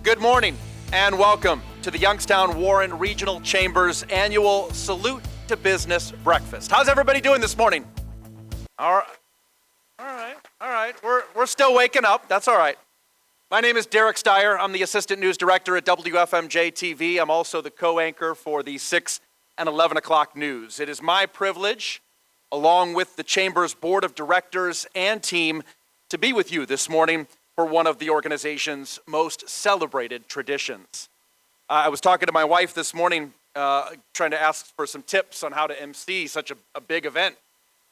Good morning and welcome to the Youngstown Warren Regional Chamber's annual Salute to Business Breakfast. How's everybody doing this morning? All right. We're still waking up. That's all right. My name is Derek Steyer. I'm the Assistant News Director at WFMJ-TV. I'm also the co-anchor for the 6 and 11 o'clock news. It is my privilege, along with the Chamber's Board of Directors and team, to be with you this morning for one of the organization's most celebrated traditions. I was talking to my wife this morning, trying to ask for some tips on how to MC such a big event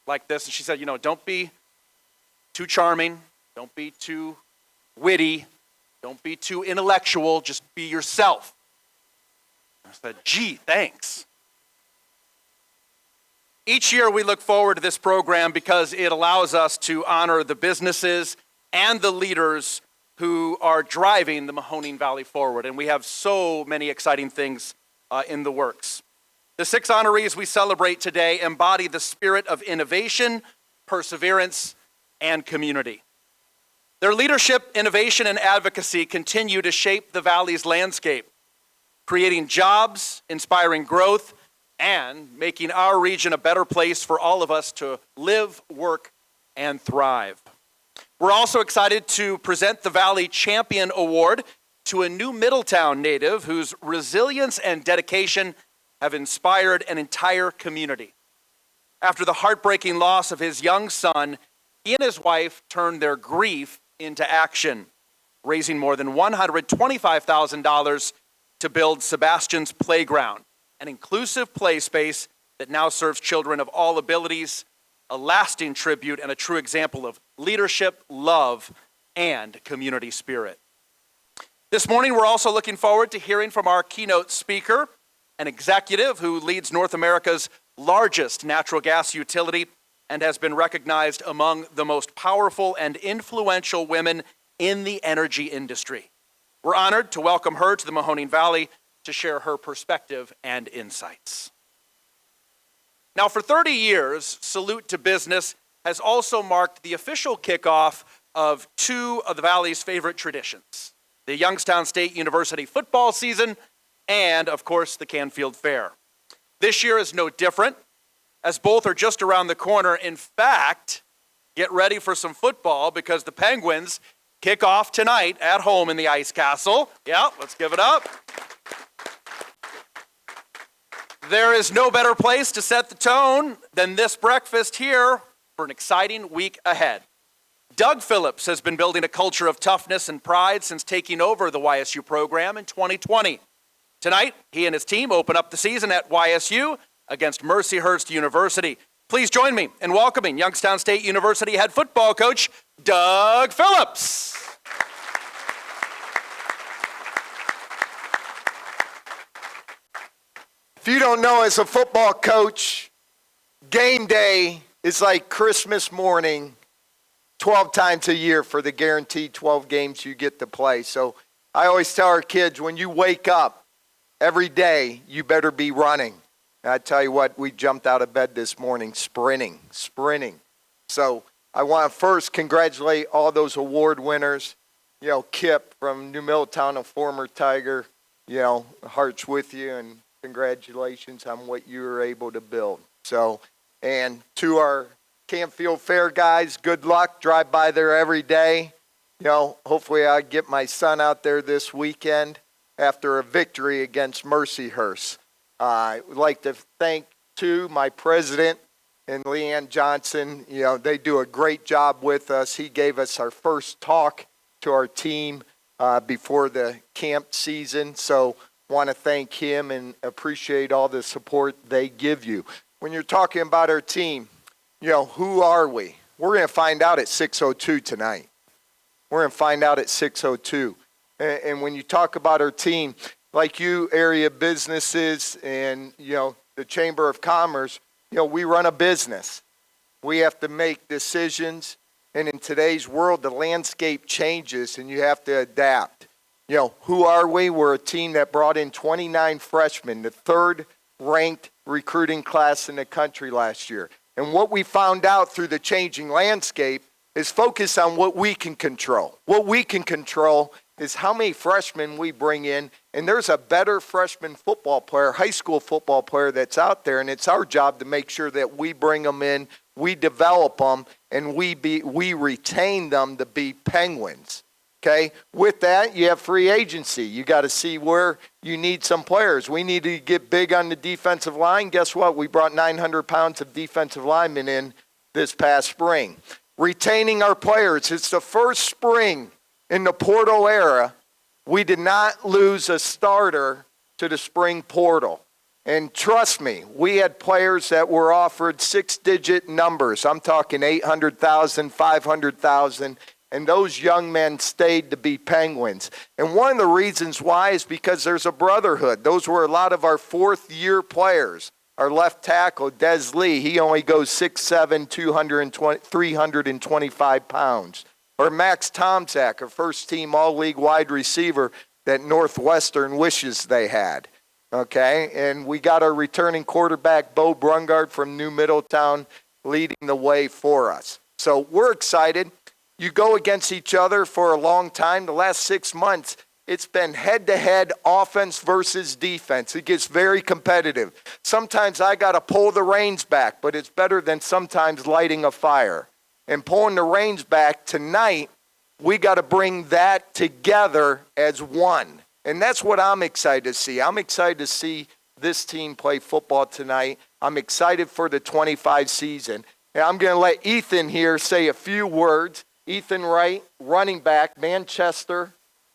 like this. And she said, don't be too charming, don't be too witty, don't be too intellectual, just be yourself. I said, gee, thanks. Each year we look forward to this program because it allows us to honor the businesses and the leaders who are driving the Mahoning Valley forward. And we have so many exciting things in the works. The 6 honorees we celebrate today embody the spirit of innovation, perseverance, and community. Their leadership, innovation, and advocacy continue to shape the Valley's landscape, creating jobs, inspiring growth, and making our region a better place for all of us to live, work, and thrive. We're also excited to present the Valley Champion Award to a new Middletown native whose resilience and dedication have inspired an entire community. After the heartbreaking loss of his young son, he and his wife turned their grief into action, raising more than $125,000 to build Sebastian's Playground, an inclusive play space that now serves children of all abilities, a lasting tribute and a true example of leadership, love, and community spirit. This morning, we're also looking forward to hearing from our keynote speaker, an executive who leads North America's largest natural gas utility and has been recognized among the most powerful and influential women in the energy industry. We're honored to welcome her to the Mahoning Valley to share her perspective and insights. Now, for 30 years, Salute to Business has also marked the official kickoff of 2 of the Valley's favorite traditions, the Youngstown State University football season and, of course, the Canfield Fair. This year is no different, as both are just around the corner. In fact, get ready for some football because the Penguins kick off tonight at home in the Ice Castle. Yeah, let's give it up. There is no better place to set the tone than this breakfast here for an exciting week ahead. Doug Phillips has been building a culture of toughness and pride since taking over the YSU program in 2020. Tonight, he and his team open up the season at YSU against Mercyhurst University. Please join me in welcoming Youngstown State University head football coach, Doug Phillips. If you don't know, as a football coach, game day is like Christmas morning 12 times a year for the guaranteed 12 games you get to play. So I always tell our kids, when you wake up every day, you better be running. And I tell you what, we jumped out of bed this morning sprinting. So I want to first congratulate all those award winners. Kip from New Middletown, a former Tiger, heart's with you, and congratulations on what you were able to build. So, and to our Canfield Fair guys, good luck. Drive by there every day. Hopefully I get my son out there this weekend after a victory against Mercyhurst. I would like to thank, too, my president and Leanne Johnson. They do a great job with us. He gave us our first talk to our team before the camp season. So want to thank him and appreciate all the support they give you. When you're talking about our team, who are we? We're going to find out at 6:02 tonight. We're going to find out at 6:02. And when you talk about our team, like you, area businesses and, the Chamber of Commerce, we run a business. We have to make decisions. And in today's world, the landscape changes and you have to adapt. Who are we? We're a team that brought in 29 freshmen, the 3rd ranked recruiting class in the country last year. And what we found out through the changing landscape is focus on what we can control. What we can control is how many freshmen we bring in, and there's a better freshman football player, high school football player that's out there, and it's our job to make sure that we bring them in, we develop them, and we retain them to be Penguins. Okay, with that, you have free agency. You got to see where you need some players. We need to get big on the defensive line. Guess what? We brought 900 pounds of defensive linemen in this past spring. Retaining our players. It's the first spring in the portal era we did not lose a starter to the spring portal. And trust me, we had players that were offered six-digit numbers. I'm talking 800,000, 500,000. And those young men stayed to be Penguins. And one of the reasons why is because there's a brotherhood. Those were a lot of our fourth-year players. Our left tackle, Des Lee, he only goes 6'7", 325 pounds. Or Max Tomczak, a first-team all-league wide receiver that Northwestern wishes they had. Okay? And we got our returning quarterback, Bo Brungard from New Middletown, leading the way for us. So we're excited. You go against each other for a long time. The last 6 months, it's been head-to-head offense versus defense. It gets very competitive. Sometimes I got to pull the reins back, but it's better than sometimes lighting a fire. And pulling the reins back tonight, we got to bring that together as one. And that's what I'm excited to see. I'm excited to see this team play football tonight. I'm excited for the 25 season. And I'm going to let Ethan here say a few words. Ethan Wright, running back, Manchester,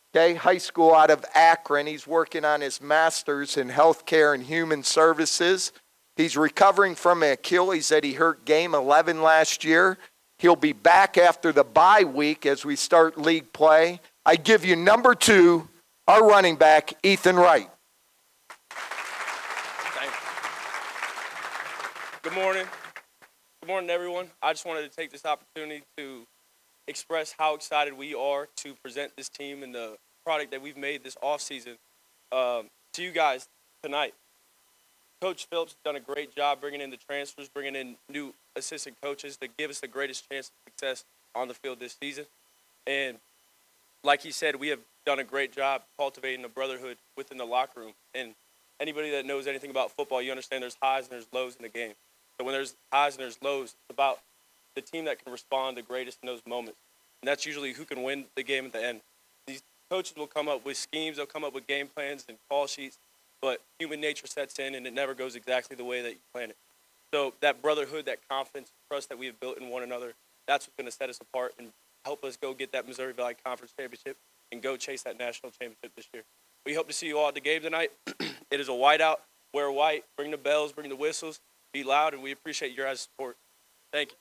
okay, high school out of Akron. He's working on his master's in healthcare and human services. He's recovering from an Achilles that he hurt game 11 last year. He'll be back after the bye week as we start league play. I give you number 2, our running back, Ethan Wright. Thanks. Good morning. Good morning, everyone. I just wanted to take this opportunity to express how excited we are to present this team and the product that we've made this offseason to you guys tonight. Coach Phillips has done a great job bringing in the transfers, bringing in new assistant coaches to give us the greatest chance of success on the field this season. And like he said, we have done a great job cultivating a brotherhood within the locker room. And anybody that knows anything about football, you understand there's highs and there's lows in the game. So when there's highs and there's lows, it's about the team that can respond the greatest in those moments. And that's usually who can win the game at the end. These coaches will come up with schemes, they'll come up with game plans and call sheets, but human nature sets in and it never goes exactly the way that you plan it. So that brotherhood, that confidence, trust that we have built in one another, that's what's going to set us apart and help us go get that Missouri Valley Conference Championship and go chase that national championship this year. We hope to see you all at the game tonight. It is a whiteout. Wear white. Bring the bells. Bring the whistles. Be loud, and we appreciate your guys' support. Thank you.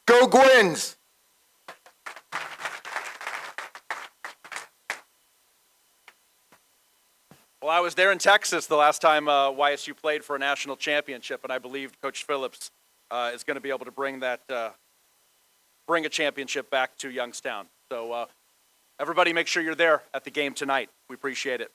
Go Gwins! Well, I was there in Texas the last time YSU played for a national championship, and I believe Coach Phillips is going to be able to bring that, bring a championship back to Youngstown. So everybody make sure you're there at the game tonight. We appreciate it.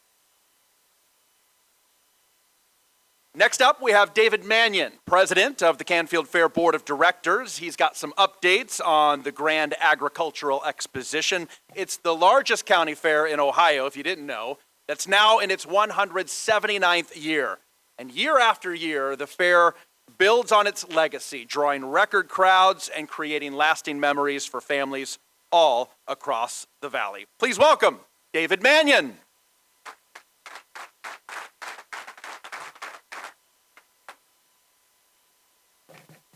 Next up, we have David Mannion, president of the Canfield Fair Board of Directors. He's got some updates on the Grand Agricultural Exposition. It's the largest county fair in Ohio, if you didn't know, that's now in its 179th year. And year after year, the fair builds on its legacy, drawing record crowds and creating lasting memories for families all across the valley. Please welcome David Mannion.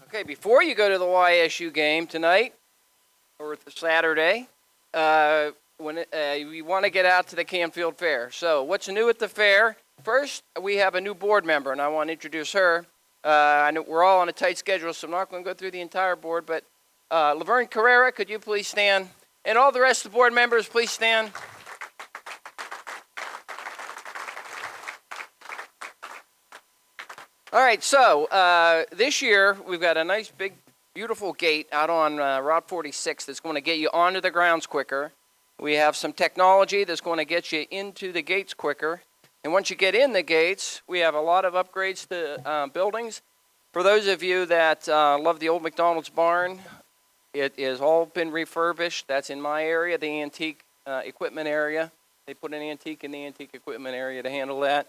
Okay, before you go to the YSU game tonight, or Saturday, you want to get out to the Canfield Fair. So what's new at the fair? First, we have a new board member, and I want to introduce her. I know we're all on a tight schedule, so I'm not going to go through the entire board, but Laverne Carrera, could you please stand? And all the rest of the board members, please stand. All right, so this year we've got a nice, big, beautiful gate out on Route 46 that's going to get you onto the grounds quicker. We have some technology that's going to get you into the gates quicker. And once you get in the gates, we have a lot of upgrades to buildings. For those of you that love the old McDonald's barn, it has all been refurbished. That's in my area, the antique equipment area. They put an antique in the antique equipment area to handle that.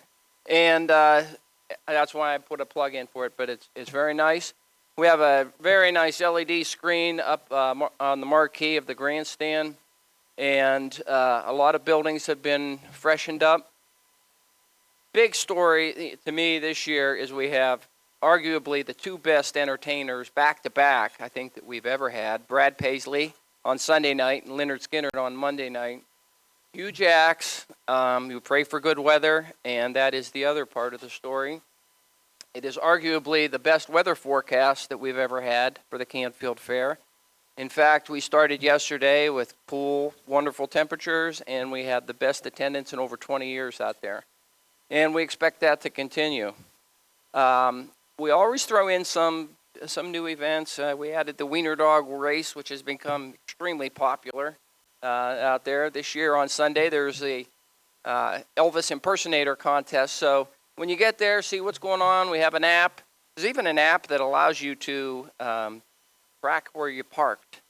And that's why I put a plug in for it, but it's very nice. We have a very nice LED screen up on the marquee of the grandstand, and a lot of buildings have been freshened up. Big story to me this year is we have arguably the two best entertainers back-to-back, I think, that we've ever had. Brad Paisley on Sunday night and Leonard Skinner on Monday night. Huge acts who pray for good weather, and that is the other part of the story. It is arguably the best weather forecast that we've ever had for the Canfield Fair. In fact, we started yesterday with cool, wonderful temperatures, and we had the best attendance in over 20 years out there. And we expect that to continue. We always throw in some new events. We added the Wiener Dog Race, which has become extremely popular out there. This year on Sunday, there's the Elvis impersonator contest. So when you get there, see what's going on. We have an app. There's even an app that allows you to track where you parked.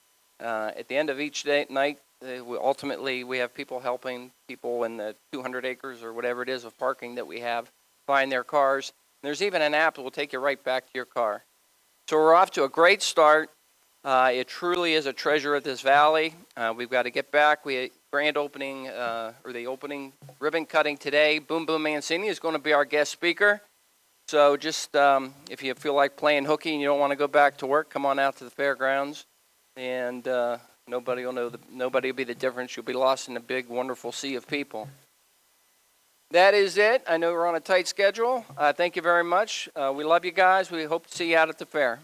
At the end of each night, ultimately, we have people helping people in the 200 acres or whatever it is of parking that we have find their cars. And there's even an app that will take you right back to your car. So we're off to a great start. It truly is a treasure of this valley. We've got to get back. We grand opening, or the opening ribbon cutting today. Boom Boom Mancini is going to be our guest speaker. So just if you feel like playing hooky and you don't want to go back to work, come on out to the fairgrounds. And nobody will be the difference. You'll be lost in a big, wonderful sea of people. That is it. I know we're on a tight schedule. Thank you very much. We love you guys. We hope to see you out at the fair.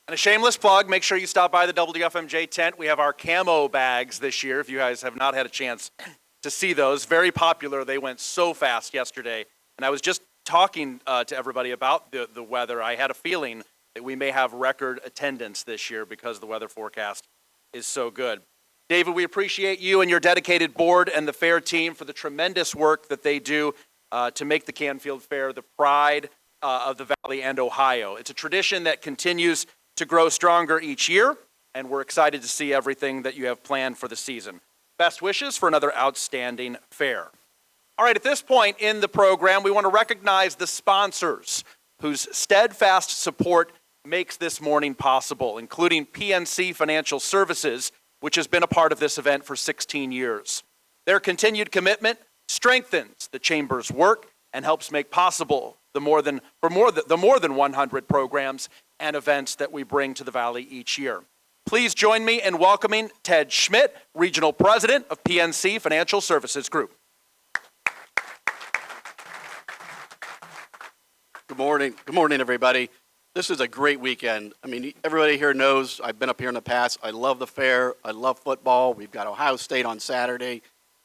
And a shameless plug, make sure you stop by the WFMJ tent. We have our camo bags this year, if you guys have not had a chance to see those. Very popular. They went so fast yesterday. And I was just talking to everybody about the weather. I had a feeling that we may have record attendance this year because the weather forecast is so good. David, we appreciate you and your dedicated board and the fair team for the tremendous work that they do to make the Canfield Fair the pride of the Valley and Ohio. It's a tradition that continues to grow stronger each year, and we're excited to see everything that you have planned for the season. Best wishes for another outstanding fair. All right, at this point in the program, we want to recognize the sponsors whose steadfast support makes this morning possible, including PNC Financial Services, which has been a part of this event for 16 years. Their continued commitment strengthens the Chamber's work and helps make possible the more than 100 programs and events that we bring to the Valley each year. Please join me in welcoming Ted Schmidt, Regional President of PNC Financial Services Group. Good morning. Good morning, everybody. This is a great weekend. I mean, everybody here knows I've been up here in the past. I love the fair. I love football. We've got Ohio State on Saturday.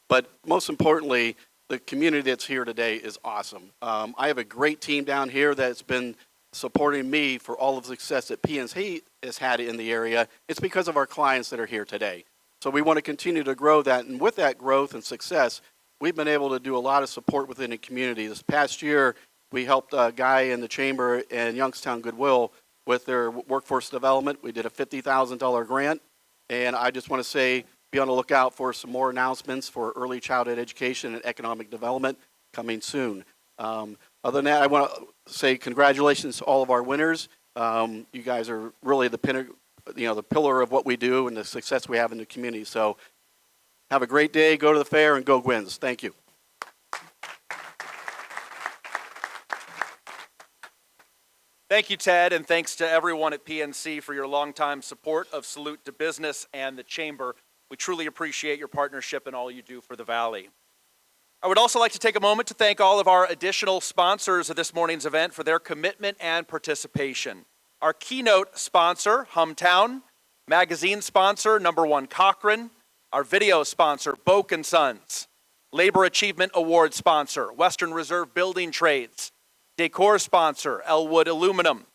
But most importantly, the community that's here today is awesome. I have a great team down here that's been supporting me for all of the success that PNC has had in the area. It's because of our clients that are here today. So we want to continue to grow that. And with that growth and success, we've been able to do a lot of support within the community. This past year, we helped a guy in the Chamber in Youngstown Goodwill with their workforce development. We did a $50,000 grant. And I just want to say, be on the lookout for some more announcements for early childhood education and economic development coming soon. Other than that, I want to say congratulations to all of our winners. You guys are really the pillar of what we do and the success we have in the community. So have a great day, go to the fair, and go Gwins. Thank you. Thank you, Ted, and thanks to everyone at PNC for your longtime support of Salute to Business and the Chamber. We truly appreciate your partnership and all you do for the Valley. I would also like to take a moment to thank all of our additional sponsors of this morning's event for their commitment and participation. Our keynote sponsor, Humtown, magazine sponsor, Number One Cochrane, our video sponsor, Boak & Sons, Labor Achievement Award sponsor, Western Reserve Building Trades, decor sponsor, Elwood Aluminum,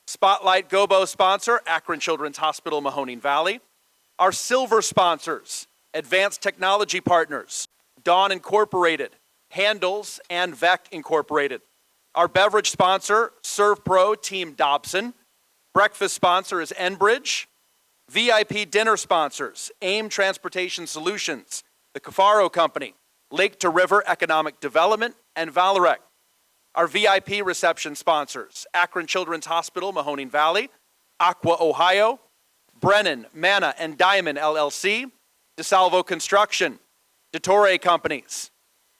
Spotlight Gobo sponsor, Akron Children's Hospital, Mahoning Valley, our silver sponsors, Advanced Technology Partners, Dawn Incorporated, Handles, and Vec Incorporated. Our beverage sponsor, Serve Pro Team Dobson. Breakfast sponsor is Enbridge. VIP dinner sponsors, AIM Transportation Solutions, the Cafaro Company, Lake to River Economic Development, and Valorec. Our VIP reception sponsors, Akron Children's Hospital, Mahoning Valley, Aqua Ohio, Brennan, Manna, and Diamond LLC, DeSalvo Construction, DeTore Companies,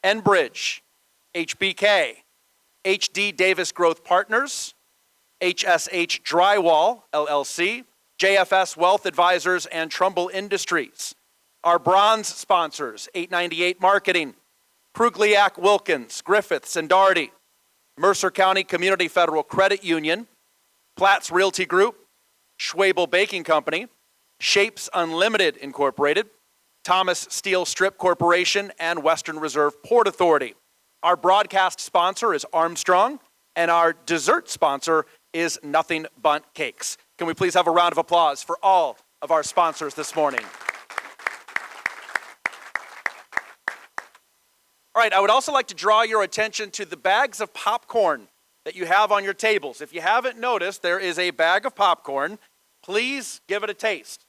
Enbridge, HBK, HD Davis Growth Partners, HSH Drywall LLC, JFS Wealth Advisors, and Trumbull Industries. Our bronze sponsors, 898 Marketing, Krugliak Wilkins, Griffiths, and Daugherty, Mercer County Community Federal Credit Union, Platts Realty Group, Schwabel Baking Company, Shapes Unlimited Incorporated, Thomas Steel Strip Corporation, and Western Reserve Port Authority. Our broadcast sponsor is Armstrong, and our dessert sponsor is Nothing Bundt Cakes. Can we please have a round of applause for all of our sponsors this morning? All right, I would also like to draw your attention to the bags of popcorn that you have on your tables. If you haven't noticed, there is a bag of popcorn. Please give it a taste.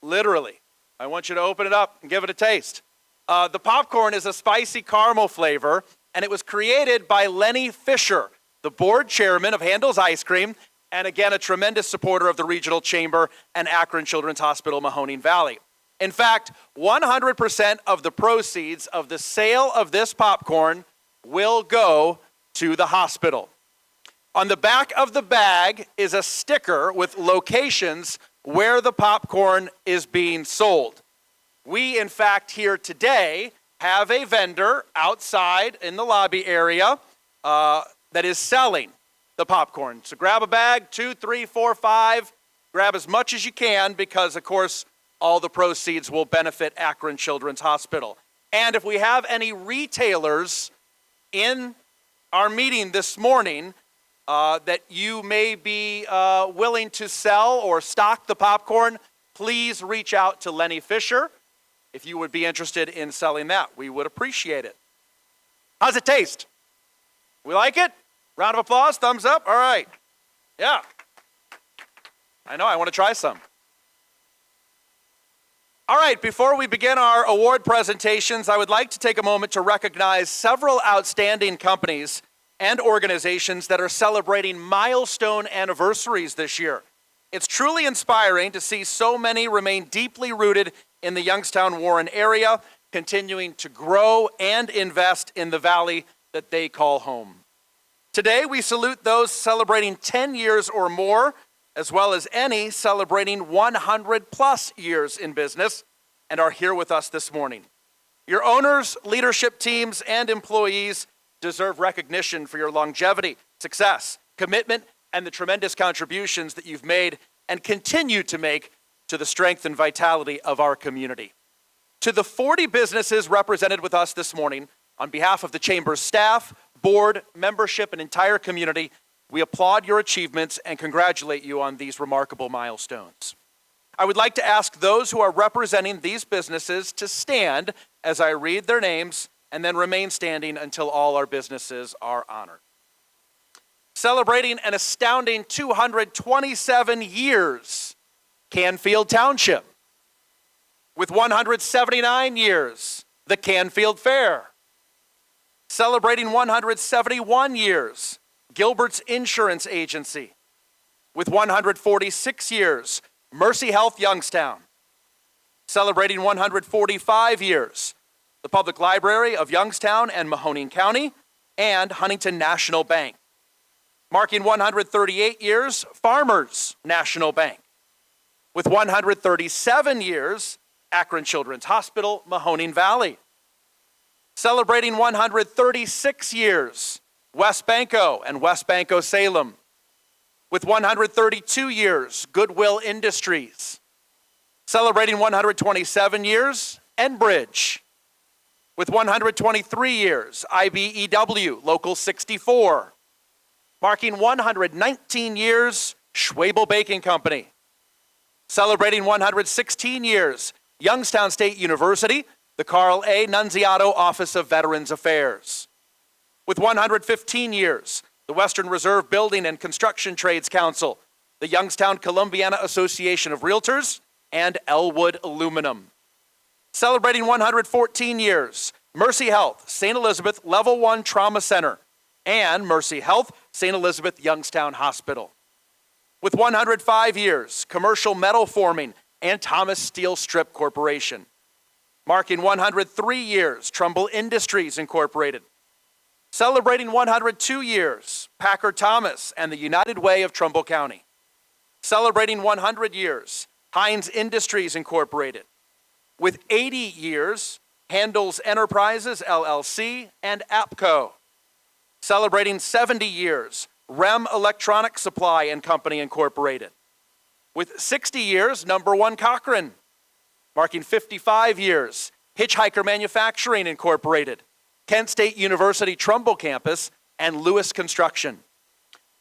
Literally. I want you to open it up and give it a taste. The popcorn is a spicy caramel flavor, and it was created by Lenny Fisher, the board chairman of Handel's Ice Cream, and again, a tremendous supporter of the Regional Chamber and Akron Children's Hospital, Mahoning Valley. In fact, 100% of the proceeds of the sale of this popcorn will go to the hospital. On the back of the bag is a sticker with locations where the popcorn is being sold. We, in fact, here today have a vendor outside in the lobby area that is selling the popcorn. So grab a bag, 2, 3, 4, 5. Grab as much as you can because, of course, all the proceeds will benefit Akron Children's Hospital. And if we have any retailers in our meeting this morning that you may be willing to sell or stock the popcorn, please reach out to Lenny Fisher if you would be interested in selling that. We would appreciate it. How's it taste? We like it? Round of applause, thumbs up. All right. Yeah. I know, I want to try some. All right, before we begin our award presentations, I would like to take a moment to recognize several outstanding companies and organizations that are celebrating milestone anniversaries this year. It's truly inspiring to see so many remain deeply rooted in the Youngstown-Warren area, continuing to grow and invest in the valley that they call home. Today, we salute those celebrating 10 years or more, as well as any celebrating 100 plus years in business, and are here with us this morning. Your owners, leadership teams, and employees deserve recognition for your longevity, success, commitment, and the tremendous contributions that you've made and continue to make to the strength and vitality of our community. To the 40 businesses represented with us this morning, on behalf of the Chamber's staff, board, membership, and entire community, we applaud your achievements and congratulate you on these remarkable milestones. I would like to ask those who are representing these businesses to stand as I read their names and then remain standing until all our businesses are honored. Celebrating an astounding 227 years, Canfield Township. With 179 years, the Canfield Fair. Celebrating 171 years, Gilbert's Insurance Agency. With 146 years, Mercy Health Youngstown. Celebrating 145 years, the Public Library of Youngstown and Mahoning County, and Huntington National Bank. Marking 138 years, Farmers National Bank. With 137 years, Akron Children's Hospital, Mahoning Valley. Celebrating 136 years, West Banco and West Banco Salem. With 132 years, Goodwill Industries. Celebrating 127 years, Enbridge. With 123 years, IBEW, Local 64. Marking 119 years, Schwabel Baking Company. Celebrating 116 years, Youngstown State University, the Carl A. Nunziato Office of Veterans Affairs. With 115 years, the Western Reserve Building and Construction Trades Council, the Youngstown Columbiana Association of Realtors, and Elwood Aluminum. Celebrating 114 years, Mercy Health, St. Elizabeth Level 1 Trauma Center, and Mercy Health, St. Elizabeth Youngstown Hospital. With 105 years, Commercial Metal Forming and Thomas Steel Strip Corporation. Marking 103 years, Trumbull Industries Incorporated. Celebrating 102 years, Packer Thomas and the United Way of Trumbull County. Celebrating 100 years, Heinz Industries Incorporated. With 80 years, Handels Enterprises LLC and APCO. Celebrating 70 years, REM Electronic Supply and Company Incorporated. With 60 years, Number One Cochran. Marking 55 years, Hitchhiker Manufacturing Incorporated, Kent State University Trumbull Campus, and Lewis Construction.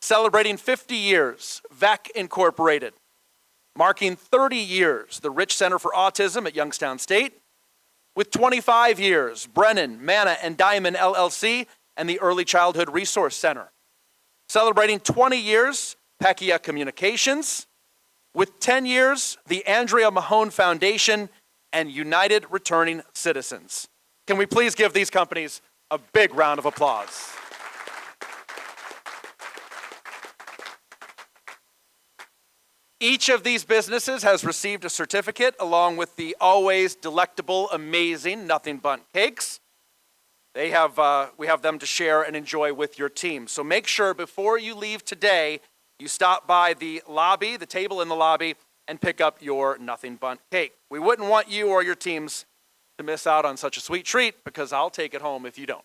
Celebrating 50 years, VEC Incorporated. Marking 30 years, the Rich Center for Autism at Youngstown State. With 25 years, Brennan, Manna, and Diamond LLC and the Early Childhood Resource Center. Celebrating 20 years, Pekia Communications. With 10 years, the Andrea Mahone Foundation and United Returning Citizens. Can we please give these companies a big round of applause? Each of these businesses has received a certificate along with the always delectable, amazing Nothing Bundt cakes. We have them to share and enjoy with your team. So make sure before you leave today, you stop by the lobby, the table in the lobby, and pick up your Nothing Bundt cake. We wouldn't want you or your teams to miss out on such a sweet treat because I'll take it home if you don't.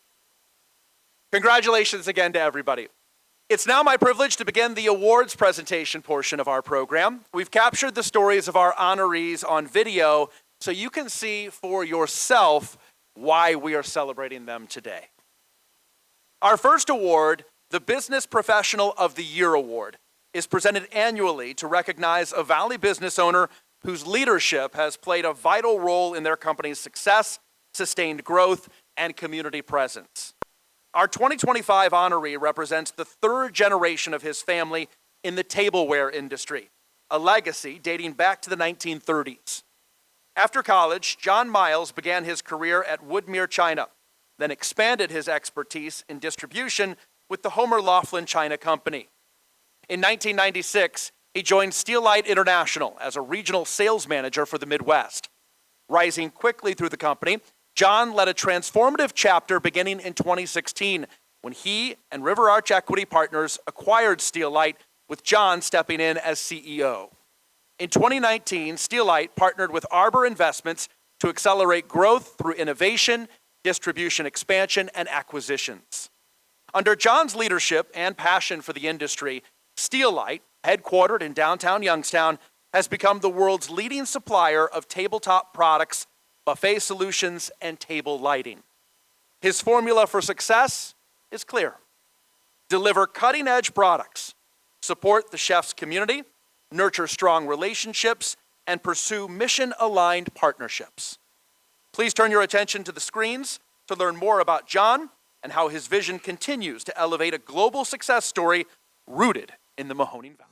Congratulations again to everybody. It's now my privilege to begin the awards presentation portion of our program. We've captured the stories of our honorees on video so you can see for yourself why we are celebrating them today. Our first award, the Business Professional of the Year Award, is presented annually to recognize a Valley business owner whose leadership has played a vital role in their company's success, sustained growth, and community presence. Our 2025 honoree represents the third generation of his family in the tableware industry, a legacy dating back to the 1930s. After college, John Miles began his career at Woodmere China, then expanded his expertise in distribution with the Homer Laughlin China Company. In 1996, he joined Steelite International as a regional sales manager for the Midwest. Rising quickly through the company, John led a transformative chapter beginning in 2016 when he and River Arch Equity Partners acquired Steelite, with John stepping in as CEO. In 2019, Steelite partnered with Arbor Investments to accelerate growth through innovation, distribution expansion, and acquisitions. Under John's leadership and passion for the industry, Steelite, headquartered in downtown Youngstown, has become the world's leading supplier of tabletop products, buffet solutions, and table lighting. His formula for success is clear. Deliver cutting-edge products, support the chef's community, nurture strong relationships, and pursue mission-aligned partnerships. Please turn your attention to the screens to learn more about John and how his vision continues to elevate a global success story rooted in the Mahoning Valley.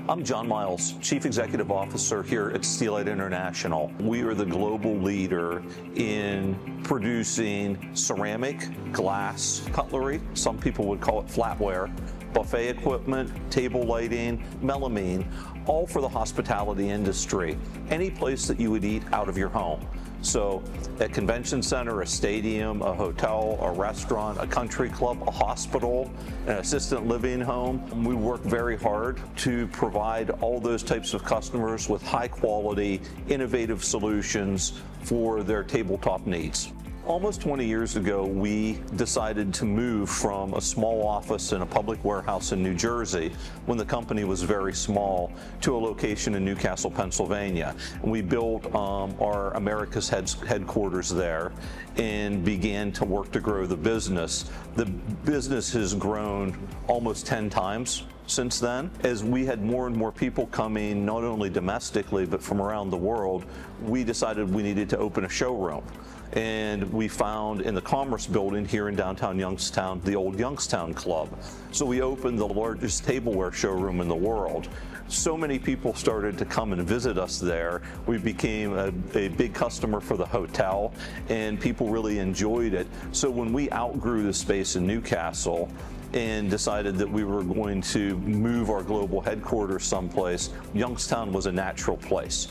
I'm John Miles, Chief Executive Officer here at Steelite International. We are the global leader in producing ceramic, glass, cutlery, some people would call it flatware, buffet equipment, table lighting, melamine, all for the hospitality industry. Any place that you would eat out of your home. So a convention center, a stadium, a hotel, a restaurant, a country club, a hospital, an assisted living home. We work very hard to provide all those types of customers with high quality, innovative solutions for their tabletop needs. Almost 20 years ago, we decided to move from a small office in a public warehouse in New Jersey when the company was very small to a location in Newcastle, Pennsylvania. And we built our America's headquarters there and began to work to grow the business. The business has grown almost 10 times since then. As we had more and more people coming, not only domestically, but from around the world, we decided we needed to open a showroom. And we found in the Commerce Building here in downtown Youngstown, the old Youngstown Club. So we opened the largest tableware showroom in the world. So many people started to come and visit us there. We became a big customer for the hotel, and people really enjoyed it. So when we outgrew the space in Newcastle and decided that we were going to move our global headquarters someplace, Youngstown was a natural place.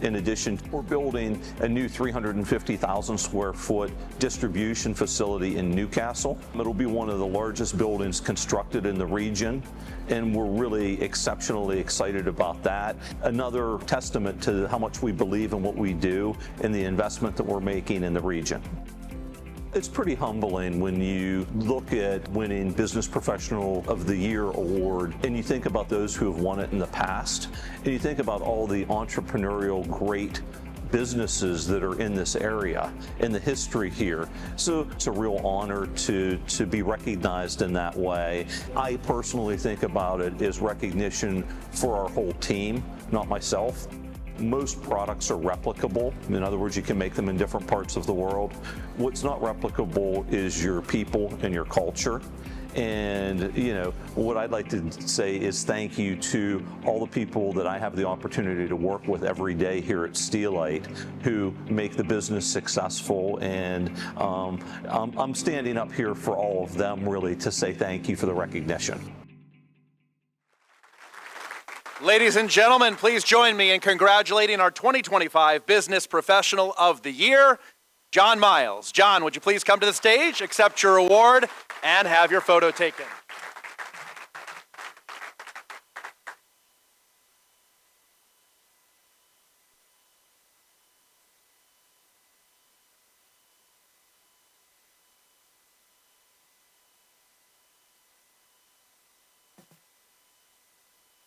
In addition, we're building a new 350,000 square foot distribution facility in Newcastle. It'll be one of the largest buildings constructed in the region, and we're really exceptionally excited about that. Another testament to how much we believe in what we do and the investment that we're making in the region. It's pretty humbling when you look at winning Business Professional of the Year award and you think about those who have won it in the past, and you think about all the entrepreneurial great businesses that are in this area and the history here. So it's a real honor to be recognized in that way. I personally think about it as recognition for our whole team, not myself. Most products are replicable. In other words, you can make them in different parts of the world. What's not replicable is your people and your culture. And, you know, what I'd like to say is thank you to all the people that I have the opportunity to work with every day here at Steelite who make the business successful. And I'm standing up here for all of them, really, to say thank you for the recognition. Ladies and gentlemen, please join me in congratulating our 2025 Business Professional of the Year, John Miles. John, would you please come to the stage, accept your award, and have your photo taken?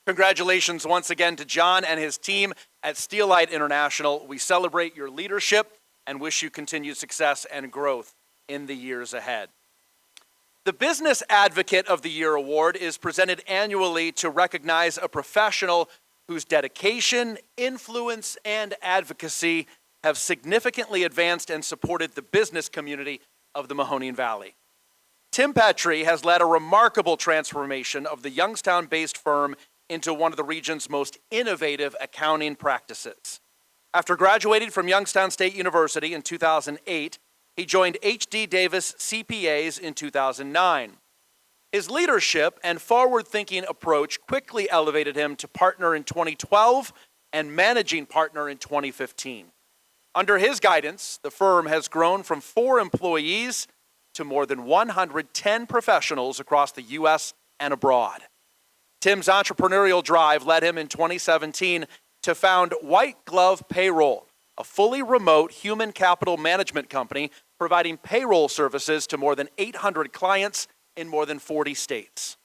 Congratulations once again to John and his team at Steelite International. We celebrate your leadership and wish you continued success and growth in the years ahead. The Business Advocate of the Year award is presented annually to recognize a professional whose dedication, influence, and advocacy have significantly advanced and supported the business community of the Mahoning Valley. Tim Petrie has led a remarkable transformation of the Youngstown-based firm into one of the region's most innovative accounting practices. After graduating from Youngstown State University in 2008, he joined H.D. Davis CPAs in 2009. His leadership and forward-thinking approach quickly elevated him to partner in 2012 and managing partner in 2015. Under his guidance, the firm has grown from 4 employees to more than 110 professionals across the U.S. and abroad. Tim's entrepreneurial drive led him in 2017 to found White Glove Payroll, a fully remote human capital management company providing payroll services to more than 800 clients in more than 40 states.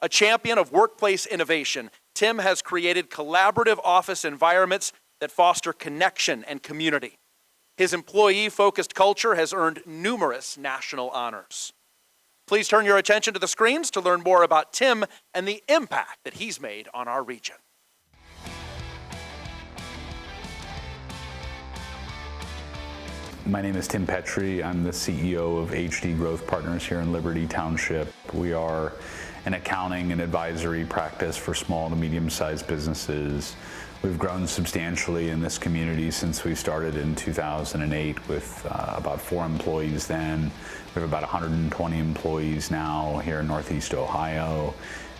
A champion of workplace innovation, Tim has created collaborative office environments that foster connection and community. His employee-focused culture has earned numerous national honors. Please turn your attention to the screens to learn more about Tim and the impact that he's made on our region. My name is Tim Petrie. I'm the CEO of HD Growth Partners here in Liberty Township. We are an accounting and advisory practice for small to medium-sized businesses. We've grown substantially in this community since we started in 2008 with about 4 employees then. We have about 120 employees now here in Northeast Ohio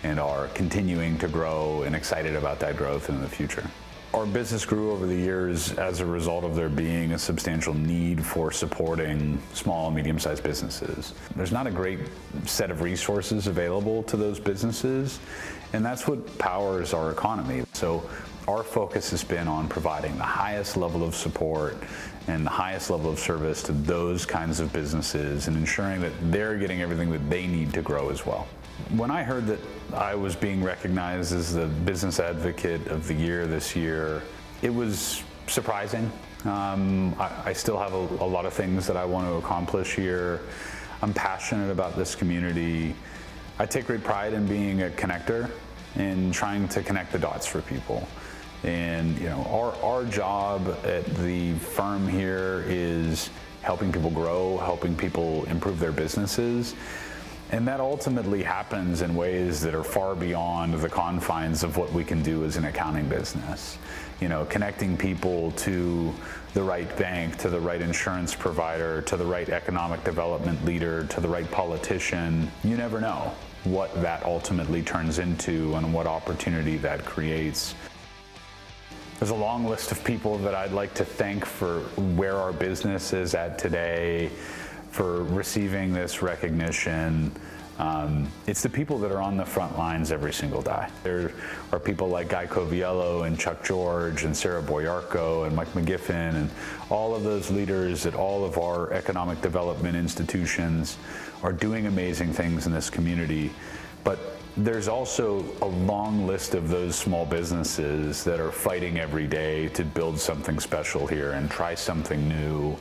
and are continuing to grow and excited about that growth in the future. Our business grew over the years as a result of there being a substantial need for supporting small and medium-sized businesses. There's not a great set of resources available to those businesses, and that's what powers our economy. So our focus has been on providing the highest level of support and the highest level of service to those kinds of businesses and ensuring that they're getting everything that they need to grow as well. When I heard that I was being recognized as the Business Advocate of the Year this year, it was surprising. I still have a lot of things that I want to accomplish here. I'm passionate about this community. I take great pride in being a connector and trying to connect the dots for people. And our job at the firm here is helping people grow, helping people improve their businesses. And that ultimately happens in ways that are far beyond the confines of what we can do as an accounting business. Connecting people to the right bank, to the right insurance provider, to the right economic development leader, to the right politician. You never know what that ultimately turns into and what opportunity that creates. There's a long list of people that I'd like to thank for where our business is at today, for receiving this recognition. It's the people that are on the front lines every single day. There are people like Guy Coviello and Chuck George and Sarah Boyarko and Mike McGiffin and all of those leaders at all of our economic development institutions are doing amazing things in this community. But there's also a long list of those small businesses that are fighting every day to build something special here and try something new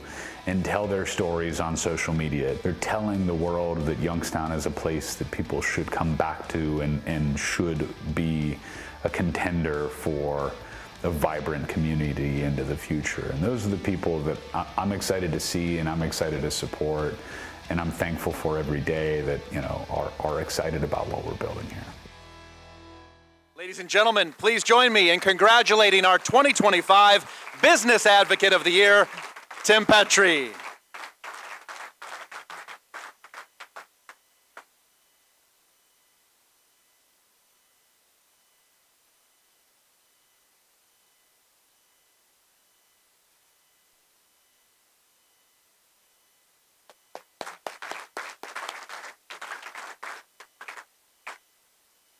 and tell their stories on social media. They're telling the world that Youngstown is a place that people should come back to and should be a contender for a vibrant community into the future. And those are the people that I'm excited to see and I'm excited to support. And I'm thankful for every day that are excited about what we're building here. Ladies and gentlemen, please join me in congratulating our 2025 Business Advocate of the Year, Tim Petrie.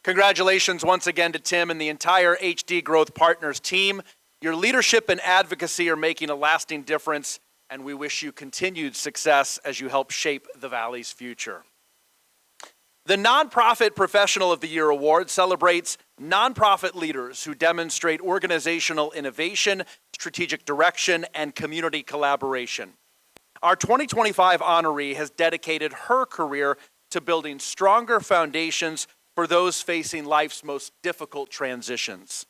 Congratulations once again to Tim and the entire HD Growth Partners team. Your leadership and advocacy are making a lasting difference, and we wish you continued success as you help shape the Valley's future. The Nonprofit Professional of the Year Award celebrates nonprofit leaders who demonstrate organizational innovation, strategic direction, and community collaboration. Our 2025 honoree has dedicated her career to building stronger foundations for those facing life's most difficult transitions.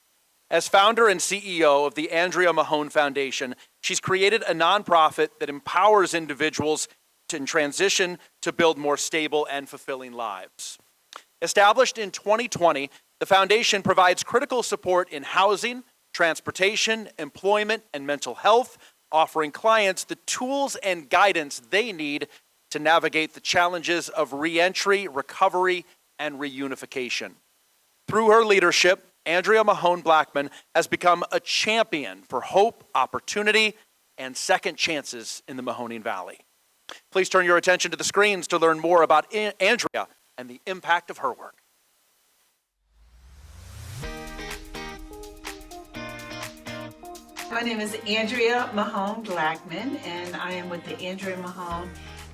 As founder and CEO of the Andrea Mahoning Foundation, she's created a nonprofit that empowers individuals in transition to build more stable and fulfilling lives. Established in 2020, the foundation provides critical support in housing, transportation, employment, and mental health, offering clients the tools and guidance they need to navigate the challenges of reentry, recovery, and reunification. Through her leadership, Andrea Mahoning Blackman has become a champion for hope, opportunity, and second chances in the Mahoning Valley. Please turn your attention to the screens to learn more about Andrea and the impact of her work. My name is Andrea Mahoning Blackman, and I am with the Andrea Mahoning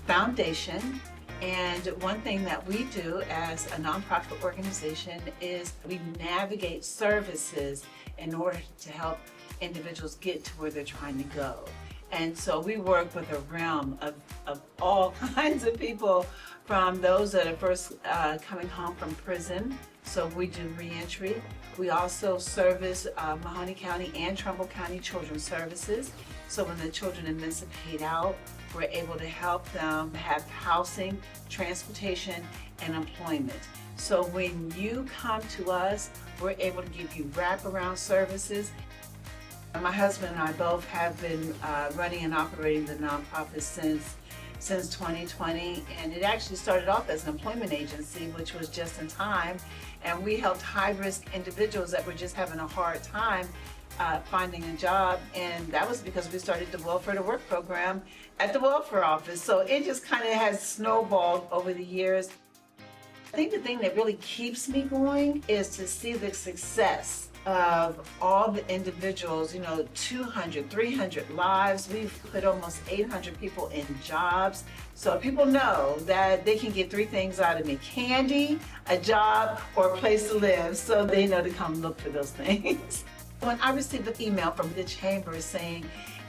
Foundation. And one thing that we do as a nonprofit organization is we navigate services in order to help individuals get to where they're trying to go. And so we work with a realm of all kinds of people, from those that are first coming home from prison. So we do reentry. We also service Mahoning County and Trumbull County Children's Services. So when the children emancipate out, we're able to help them have housing, transportation, and employment. So when you come to us, we're able to give you wraparound services. My husband and I both have been running and operating the nonprofit since 2020, and it actually started off as an employment agency, which was just in time, and we helped high-risk individuals that were just having a hard time finding a job, and that was because we started the Welfare to Work program at the welfare office. So it just kind of has snowballed over the years. I think the thing that really keeps me going is to see the success of all the individuals, 200, 300 lives. We've put almost 800 people in jobs. So people know that they can get three things out of me: candy, a job, or a place to live. So they know to come look for those things. When I received an email from the chamber saying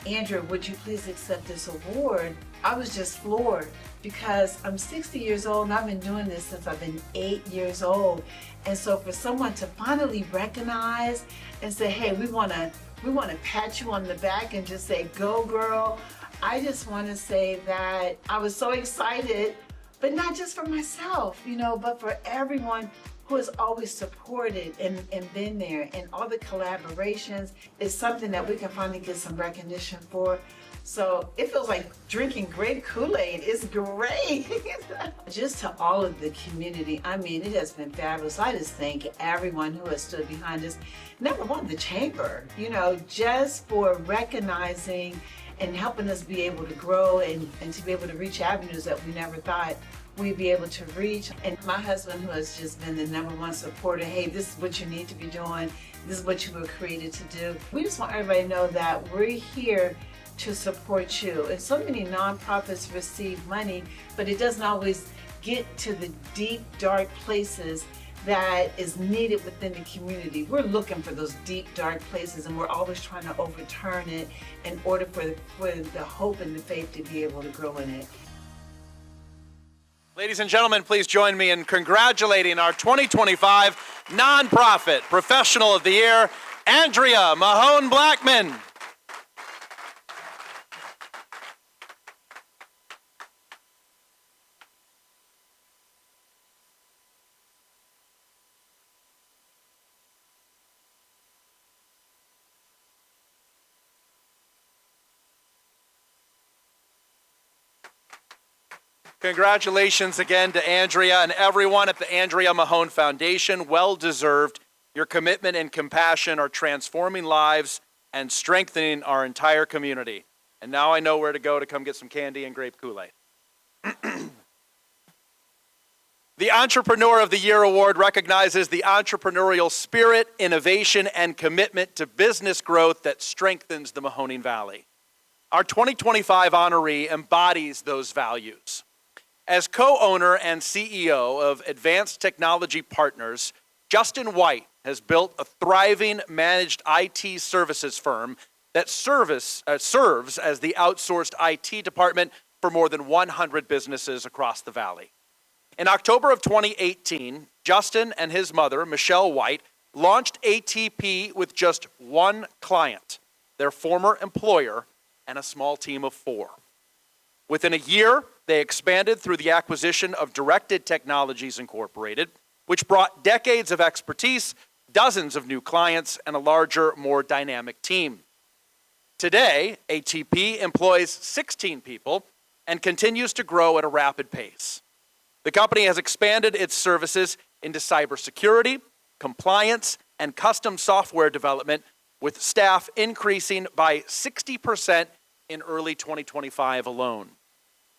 Andrew, would you please accept this award? I was just floored because I'm 60 years old and I've been doing this since I've been 8 years old. And so for someone to finally recognize and say, hey, we want to pat you on the back and just say, go girl. I just want to say that I was so excited, but not just for myself, but for everyone who has always supported and been there, and all the collaborations is something that we can finally get some recognition for. So it feels like drinking grape Kool-Aid. It's great. Just to all of the community, I mean, it has been fabulous. I just thank everyone who has stood behind us. Number one, the chamber, just for recognizing and helping us be able to grow and to be able to reach avenues that we never thought we'd be able to reach. And my husband, who has just been the #1 supporter, hey, this is what you need to be doing. This is what you were created to do. We just want everybody to know that we're here to support you. And so many nonprofits receive money, but it doesn't always get to the deep, dark places that is needed within the community. We're looking for those deep, dark places, and we're always trying to overturn it in order for the hope and the faith to be able to grow in it. Ladies and gentlemen, please join me in congratulating our 2025 Nonprofit Professional of the Year, Andrea Mahone Blackman. Congratulations again to Andrea and everyone at the Andrea Mahone Foundation. Well deserved. Your commitment and compassion are transforming lives and strengthening our entire community. And now I know where to go to come get some candy and grape Kool-Aid. The Entrepreneur of the Year Award recognizes the entrepreneurial spirit, innovation, and commitment to business growth that strengthens the Mahoning Valley. Our 2025 honoree embodies those values. As co-owner and CEO of Advanced Technology Partners, Justin White has built a thriving managed IT services firm that serves as the outsourced IT department for more than 100 businesses across the valley. In October of 2018, Justin and his mother, Michelle White, launched ATP with just one client, their former employer, and a small team of 4. Within a year, they expanded through the acquisition of Directed Technologies Incorporated, which brought decades of expertise, dozens of new clients, and a larger, more dynamic team. Today, ATP employs 16 people and continues to grow at a rapid pace. The company has expanded its services into cybersecurity, compliance, and custom software development, with staff increasing by 60% in early 2025 alone.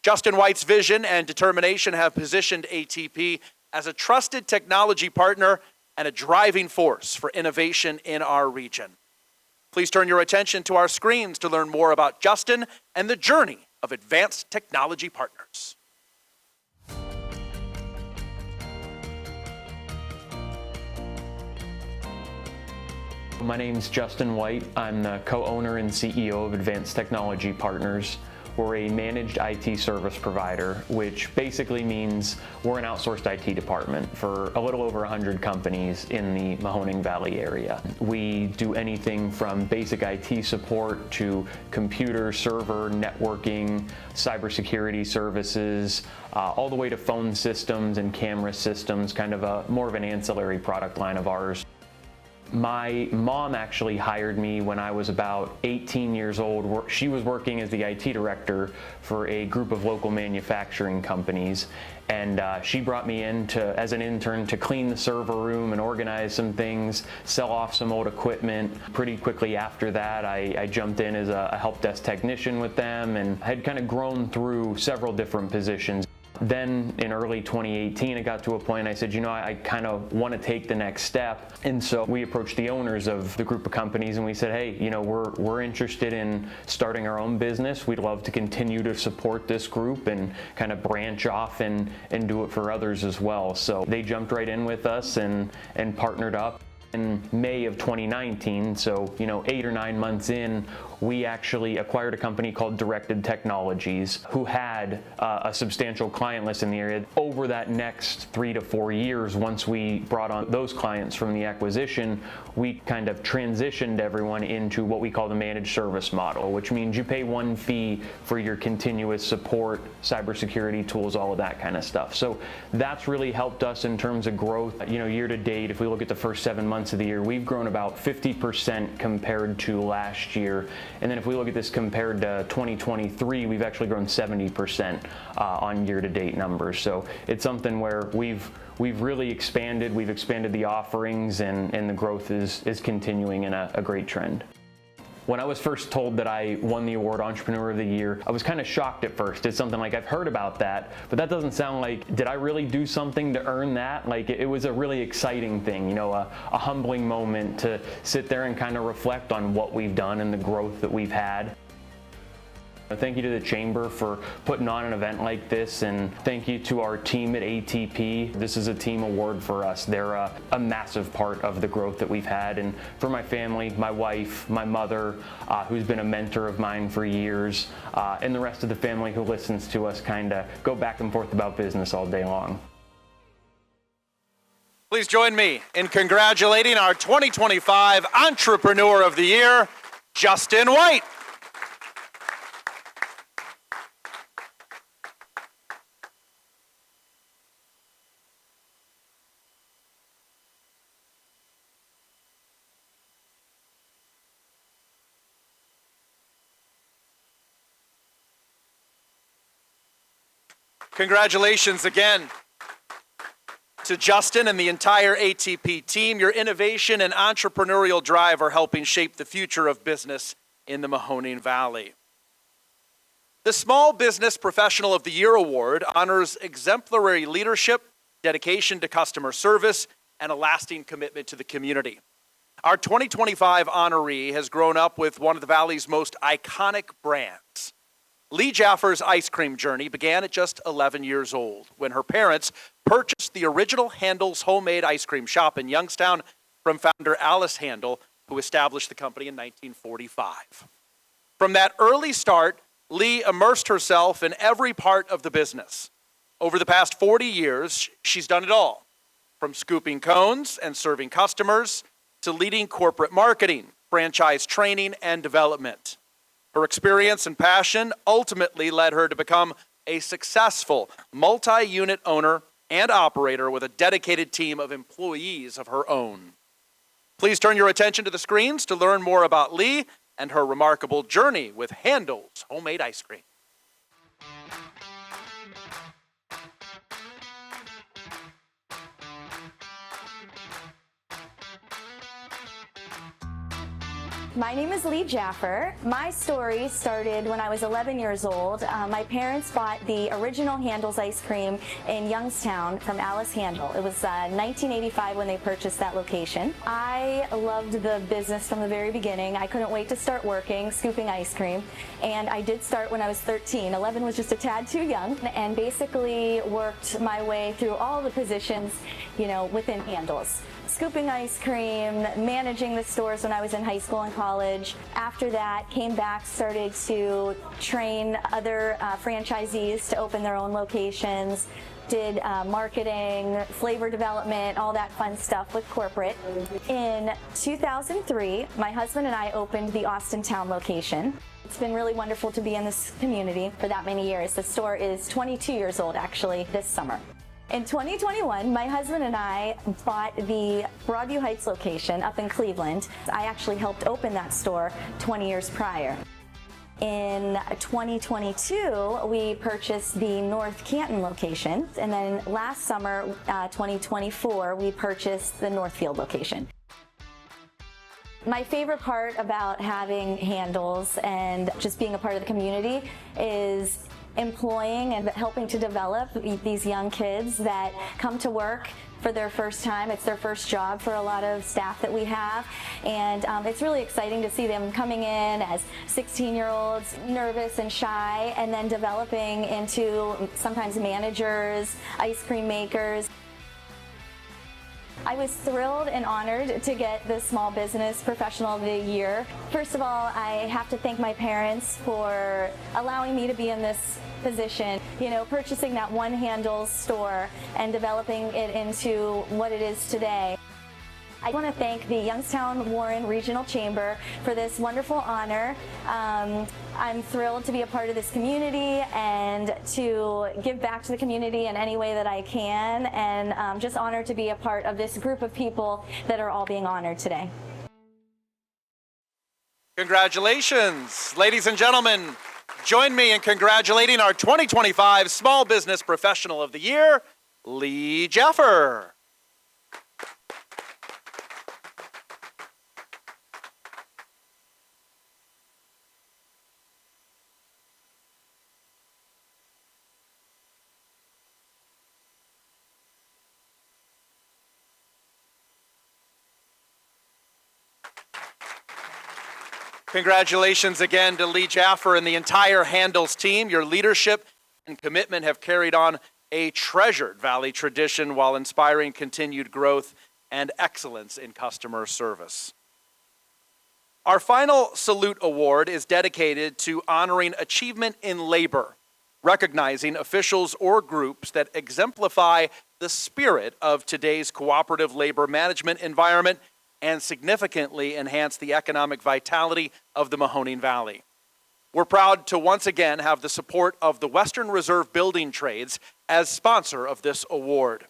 Justin White's vision and determination have positioned ATP as a trusted technology partner and a driving force for innovation in our region. Please turn your attention to our screens to learn more about Justin and the journey of Advanced Technology Partners. My name's Justin White. I'm the co-owner and CEO of Advanced Technology Partners. We're a managed IT service provider, which basically means we're an outsourced IT department for a little over 100 companies in the Mahoning Valley area. We do anything from basic IT support to computer, server, networking, cybersecurity services, all the way to phone systems and camera systems, kind of more of an ancillary product line of ours. My mom actually hired me when I was about 18 years old. She was working as the IT director for a group of local manufacturing companies, and she brought me in as an intern to clean the server room and organize some things, sell off some old equipment. Pretty quickly after that, I jumped in as a help desk technician with them and had kind of grown through several different positions. Then in early 2018, it got to a point I said, I kind of want to take the next step. And so we approached the owners of the group of companies and we said, hey, we're interested in starting our own business. We'd love to continue to support this group and kind of branch off and do it for others as well. So they jumped right in with us and partnered up. In May of 2019, so 8 or 9 months in, we actually acquired a company called Directed Technologies, who had a substantial client list in the area. Over that next 3 to 4 years, once we brought on those clients from the acquisition, we kind of transitioned everyone into what we call the managed service model, which means you pay one fee for your continuous support, cybersecurity tools, all of that kind of stuff. So that's really helped us in terms of growth. Year to date, if we look at the first 7 months of the year, we've grown about 50% compared to last year. And then if we look at this compared to 2023, we've actually grown 70% on year-to-date numbers. So it's something where we've really expanded. We've expanded the offerings, and the growth is continuing in a great trend. When I was first told that I won the award Entrepreneur of the Year, I was kind of shocked at first. It's something like, I've heard about that, but that doesn't sound like, did I really do something to earn that? Like, it was a really exciting thing, a humbling moment to sit there and kind of reflect on what we've done and the growth that we've had. Thank you to the Chamber for putting on an event like this, and thank you to our team at ATP. This is a team award for us. They're a massive part of the growth that we've had, and for my family, my wife, my mother, who's been a mentor of mine for years, and the rest of the family who listens to us kind of go back and forth about business all day long. Please join me in congratulating our 2025 Entrepreneur of the Year, Justin White. Congratulations again to Justin and the entire ATP team. Your innovation and entrepreneurial drive are helping shape the future of business in the Mahoning Valley. The Small Business Professional of the Year Award honors exemplary leadership, dedication to customer service, and a lasting commitment to the community. Our 2025 honoree has grown up with one of the Valley's most iconic brands. Lee Jaffer's ice cream journey began at just 11 years old when her parents purchased the original Handel's homemade ice cream shop in Youngstown from founder Alice Handel, who established the company in 1945. From that early start, Lee immersed herself in every part of the business. Over the past 40 years, she's done it all, from scooping cones and serving customers to leading corporate marketing, franchise training, and development. Her experience and passion ultimately led her to become a successful multi-unit owner and operator with a dedicated team of employees of her own. Please turn your attention to the screens to learn more about Lee and her remarkable journey with Handel's homemade ice cream. My name is Lee Jaffer. My story started when I was 11 years old. My parents bought the original Handel's ice cream in Youngstown from Alice Handel. It was 1985 when they purchased that location. I loved the business from the very beginning. I couldn't wait to start working, scooping ice cream. And I did start when I was 13. 11 was just a tad too young, and basically worked my way through all the positions, within Handel's. Scooping ice cream, managing the stores when I was in high school and college. After that, came back, started to train other franchisees to open their own locations, did marketing, flavor development, all that fun stuff with corporate. In 2003, my husband and I opened the Austintown location. It's been really wonderful to be in this community for that many years. The store is 22 years old, actually, this summer. In 2021, my husband and I bought the Broadview Heights location up in Cleveland. I actually helped open that store 20 years prior. In 2022, we purchased the North Canton location, and then last summer, 2024, we purchased the Northfield location. My favorite part about having Handel's and just being a part of the community is employing and helping to develop these young kids that come to work for their first time. It's their first job for a lot of staff that we have, and it's really exciting to see them coming in as 16-year-olds, nervous and shy, and then developing into sometimes managers, ice cream makers. I was thrilled and honored to get the Small Business Professional of the Year. First of all, I have to thank my parents for allowing me to be in this position, purchasing that One Handles store and developing it into what it is today. I want to thank the Youngstown Warren Regional Chamber for this wonderful honor. I'm thrilled to be a part of this community and to give back to the community in any way that I can, and just honored to be a part of this group of people that are all being honored today. Congratulations. Ladies and gentlemen, join me in congratulating our 2025 Small Business Professional of the Year, Lee Jaffer. Congratulations again to Lee Jaffer and the entire Handles team. Your leadership and commitment have carried on a treasured Valley tradition while inspiring continued growth and excellence in customer service. Our final Salute Award is dedicated to honoring achievement in labor, recognizing officials or groups that exemplify the spirit of today's cooperative labor management environment and significantly enhance the economic vitality of the Mahoning Valley. We're proud to once again have the support of the Western Reserve Building Trades as sponsor of this award.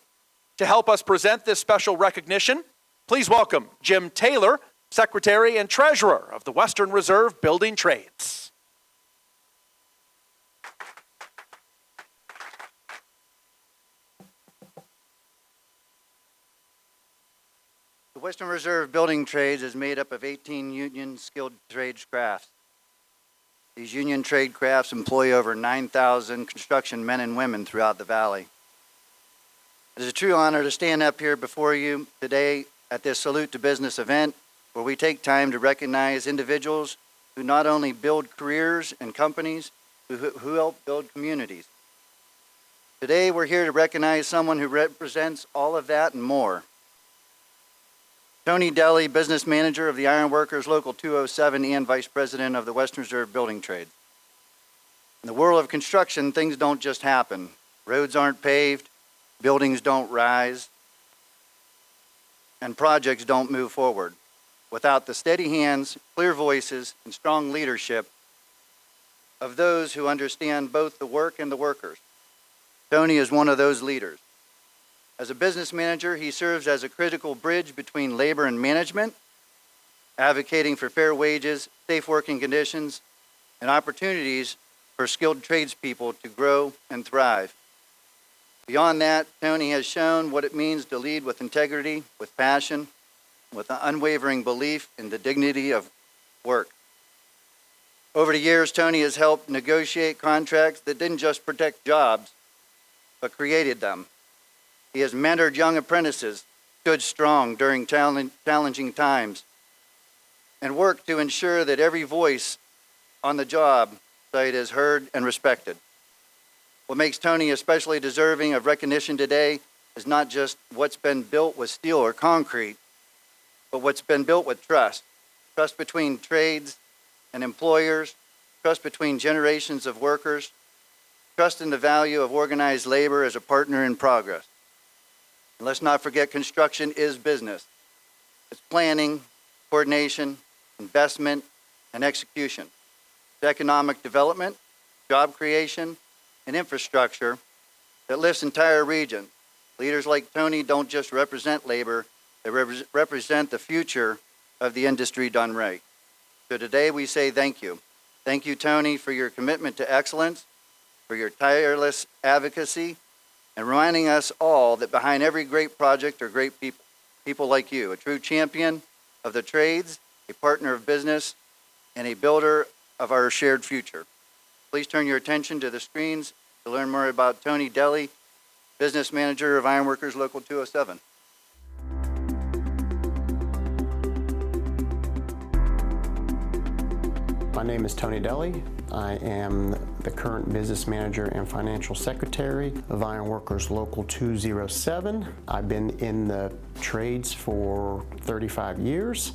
To help us present this special recognition, please welcome Jim Taylor, Secretary and Treasurer of the Western Reserve Building Trades. The Western Reserve Building Trades is made up of 18 union skilled trades crafts. These union trade crafts employ over 9,000 construction men and women throughout the valley. It is a true honor to stand up here before you today at this Salute to Business event, where we take time to recognize individuals who not only build careers and companies, who help build communities. Today we're here to recognize someone who represents all of that and more. Tony Deli, Business Manager of the Iron Workers Local 207 and Vice President of the Western Reserve Building Trade. In the world of construction, things don't just happen. Roads aren't paved, buildings don't rise, and projects don't move forward without the steady hands, clear voices, and strong leadership of those who understand both the work and the workers. Tony is one of those leaders. As a business manager, he serves as a critical bridge between labor and management, advocating for fair wages, safe working conditions, and opportunities for skilled tradespeople to grow and thrive. Beyond that, Tony has shown what it means to lead with integrity, with passion, with an unwavering belief in the dignity of work. Over the years, Tony has helped negotiate contracts that didn't just protect jobs, but created them. He has mentored young apprentices, stood strong during challenging times, and worked to ensure that every voice on the job site is heard and respected. What makes Tony especially deserving of recognition today is not just what's been built with steel or concrete, but what's been built with trust. Trust between trades and employers, trust between generations of workers, trust in the value of organized labor as a partner in progress. And let's not forget, construction is business. It's planning, coordination, investment, and execution. It's economic development, job creation, and infrastructure that lifts entire regions. Leaders like Tony don't just represent labor, they represent the future of the industry done right. So today we say thank you. Thank you, Tony, for your commitment to excellence, for your tireless advocacy, and reminding us all that behind every great project are great people, people like you, a true champion of the trades, a partner of business, and a builder of our shared future. Please turn your attention to the screens to learn more about Tony Deli, Business Manager of Ironworkers Local 207. My name is Tony Deli. I am the current business manager and financial secretary of Ironworkers Local 207. I've been in the trades for 35 years.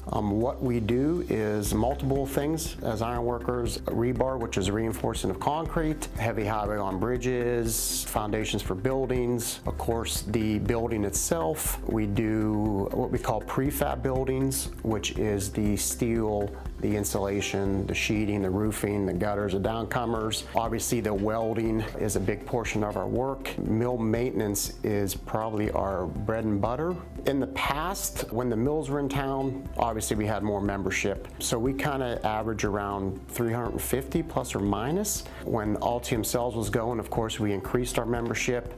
What we do is multiple things as ironworkers: rebar, which is reinforcing of concrete, heavy highway on bridges, foundations for buildings, of course the building itself. We do what we call prefab buildings, which is the steel, the insulation, the sheeting, the roofing, the gutters, the downcomers. Obviously the welding is a big portion of our work. Mill maintenance is probably our bread and butter. In the past, when the mills were in town, obviously we had more membership. So we kind of average around 350 plus or minus. When Altium Cells was going, of course, we increased our membership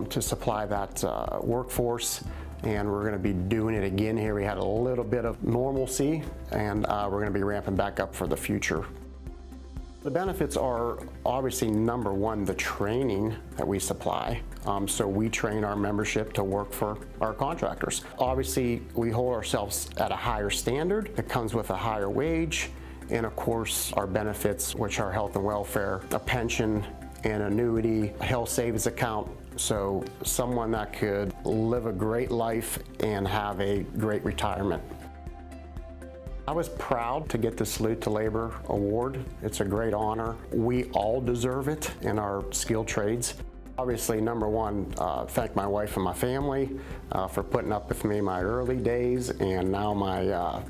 to supply that workforce. And we're going to be doing it again here. We had a little bit of normalcy, and we're going to be ramping back up for the future. The benefits are obviously, number one, the training that we supply. So we train our membership to work for our contractors. Obviously, we hold ourselves at a higher standard. It comes with a higher wage, and of course, our benefits, which are health and welfare, a pension, an annuity, a health savings account. So someone that could live a great life and have a great retirement. I was proud to get the Salute to Labor award. It's a great honor. We all deserve it in our skilled trades. Obviously, number one, thank my wife and my family for putting up with me my early days, and now my,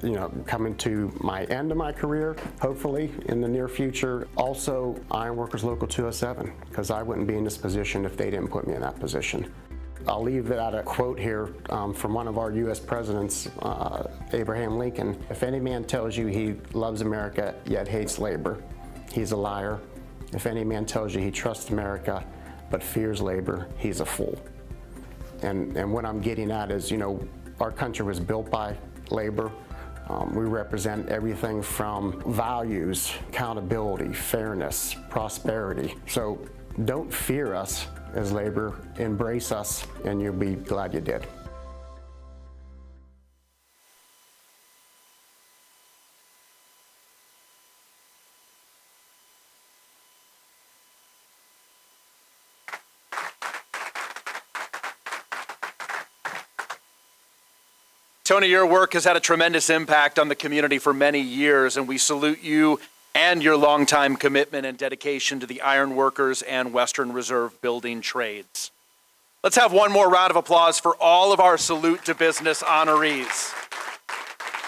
coming to my end of my career, hopefully in the near future. Also, Ironworkers Local 207, because I wouldn't be in this position if they didn't put me in that position. I'll leave it at a quote here from one of our U.S. presidents, Abraham Lincoln. If any man tells you he loves America yet hates labor, he's a liar. If any man tells you he trusts America but fears labor, he's a fool. And what I'm getting at is, our country was built by labor. We represent everything from values, accountability, fairness, prosperity. So don't fear us as labor, embrace us, and you'll be glad you did. Tony, your work has had a tremendous impact on the community for many years, and we salute you and your longtime commitment and dedication to the ironworkers and Western Reserve building trades. Let's have one more round of applause for all of our Salute to Business honorees.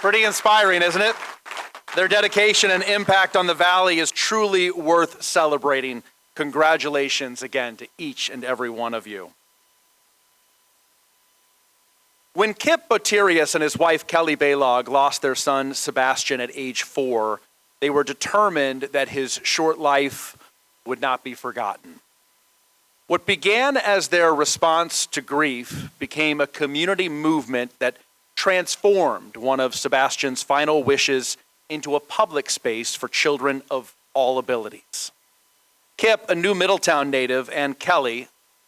Pretty inspiring, isn't it? Their dedication and impact on the Valley is truly worth celebrating. Congratulations again to each and every one of you. When Kip Botirius and his wife Kelly Baylog lost their son Sebastian at age 4, they were determined that his short life would not be forgotten. What began as their response to grief became a community movement that transformed one of Sebastian's final wishes into a public space for children of all abilities. Kip, a new Middletown native, and Kelly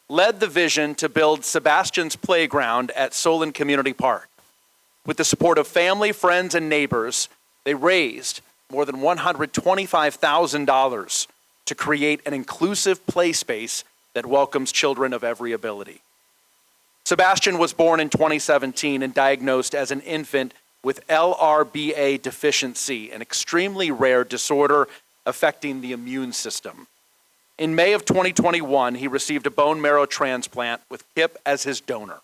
led the vision to build Sebastian's playground at Solon Community Park. With the support of family, friends, and neighbors, they raised more than $125,000 to create an inclusive play space that welcomes children of every ability. Sebastian was born in 2017 and diagnosed as an infant with LRBA deficiency, an extremely rare disorder affecting the immune system. In May of 2021, he received a bone marrow transplant with Kip as his donor.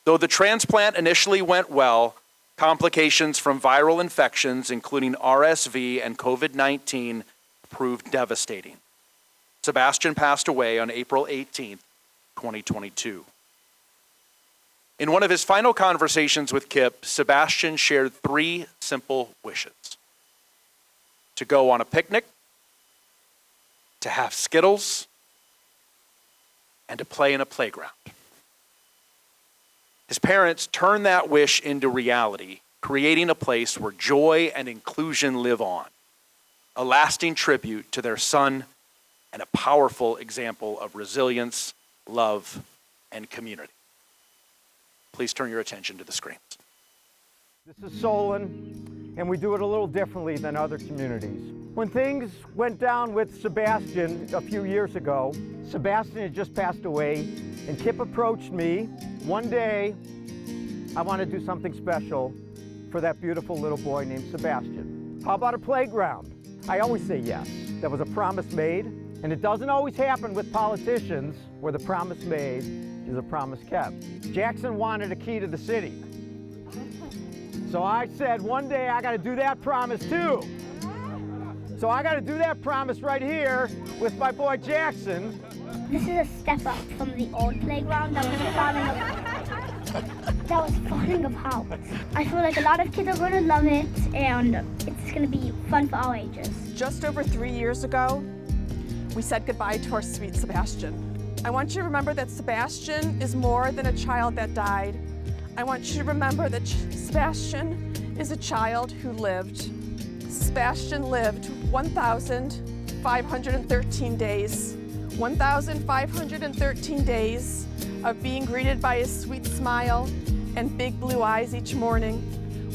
Though the transplant initially went well, complications from viral infections, including RSV and COVID-19, proved devastating. Sebastian passed away on April 18, 2022. In one of his final conversations with Kip, Sebastian shared 3 simple wishes: to go on a picnic, to have Skittles, and to play in a playground. His parents turned that wish into reality, creating a place where joy and inclusion live on, a lasting tribute to their son and a powerful example of resilience, love, and community. Please turn your attention to the screens. This is Solon, and we do it a little differently than other communities. When things went down with Sebastian a few years ago, Sebastian had just passed away, and Kip approached me. One day, I want to do something special for that beautiful little boy named Sebastian. How about a playground? I always say yes. That was a promise made, and it doesn't always happen with politicians where the promise made is a promise kept. Jackson wanted a key to the city. So I said, one day I got to do that promise too. So I got to do that promise right here with my boy Jackson. This is a step up from the old playground that was falling apart. I feel like a lot of kids are going to love it, and it's going to be fun for all ages. Just over 3 years ago, we said goodbye to our sweet Sebastian. I want you to remember that Sebastian is more than a child that died. I want you to remember that Sebastian is a child who lived. Sebastian lived 1,513 days. 1,513 days of being greeted by his sweet smile and big blue eyes each morning,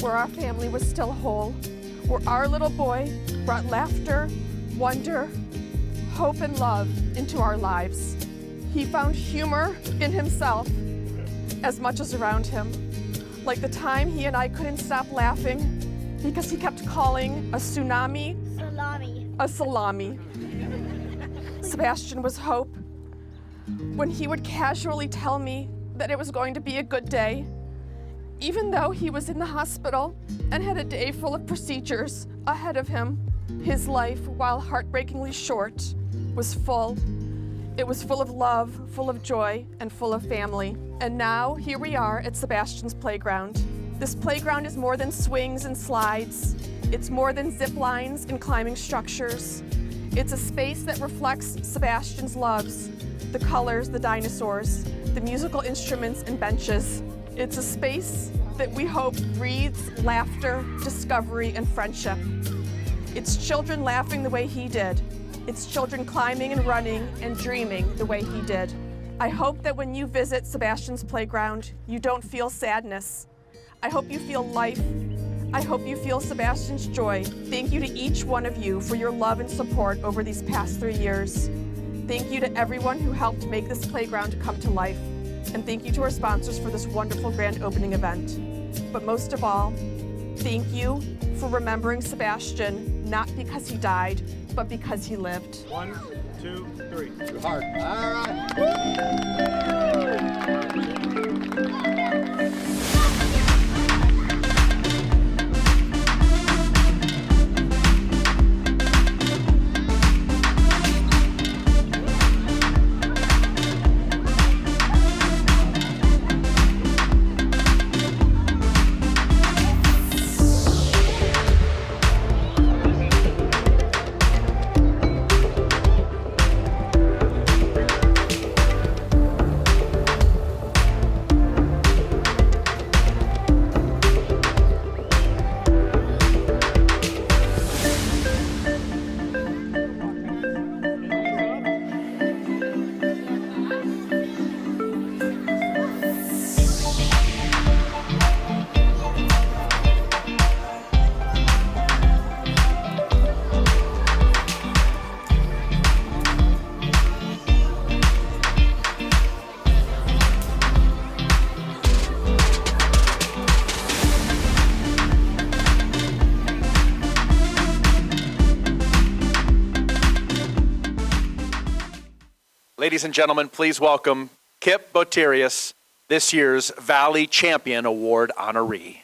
where our family was still whole, where our little boy brought laughter, wonder, hope, and love into our lives. He found humor in himself as much as around him. Like the time he and I couldn't stop laughing because he kept calling a tsunami a salami. Sebastian was hope. When he would casually tell me that it was going to be a good day, even though he was in the hospital and had a day full of procedures ahead of him, his life, while heartbreakingly short, was full. It was full of love, full of joy, and full of family. And now, here we are at Sebastian's playground. This playground is more than swings and slides. It's more than zip lines and climbing structures. It's a space that reflects Sebastian's loves, the colors, the dinosaurs, the musical instruments and benches. It's a space that we hope breathes laughter, discovery, and friendship. It's children laughing the way he did. It's children climbing and running and dreaming the way he did. I hope that when you visit Sebastian's playground, you don't feel sadness. I hope you feel life. I hope you feel Sebastian's joy. Thank you to each one of you for your love and support over these past 3 years. Thank you to everyone who helped make this playground come to life. And thank you to our sponsors for this wonderful grand opening event. But most of all, thank you for remembering Sebastian, not because he died, but because he lived. 1, 2, 3. Too hard. All right. Ladies and gentlemen, please welcome Kip Boterius, this year's Valley Champion Award honoree.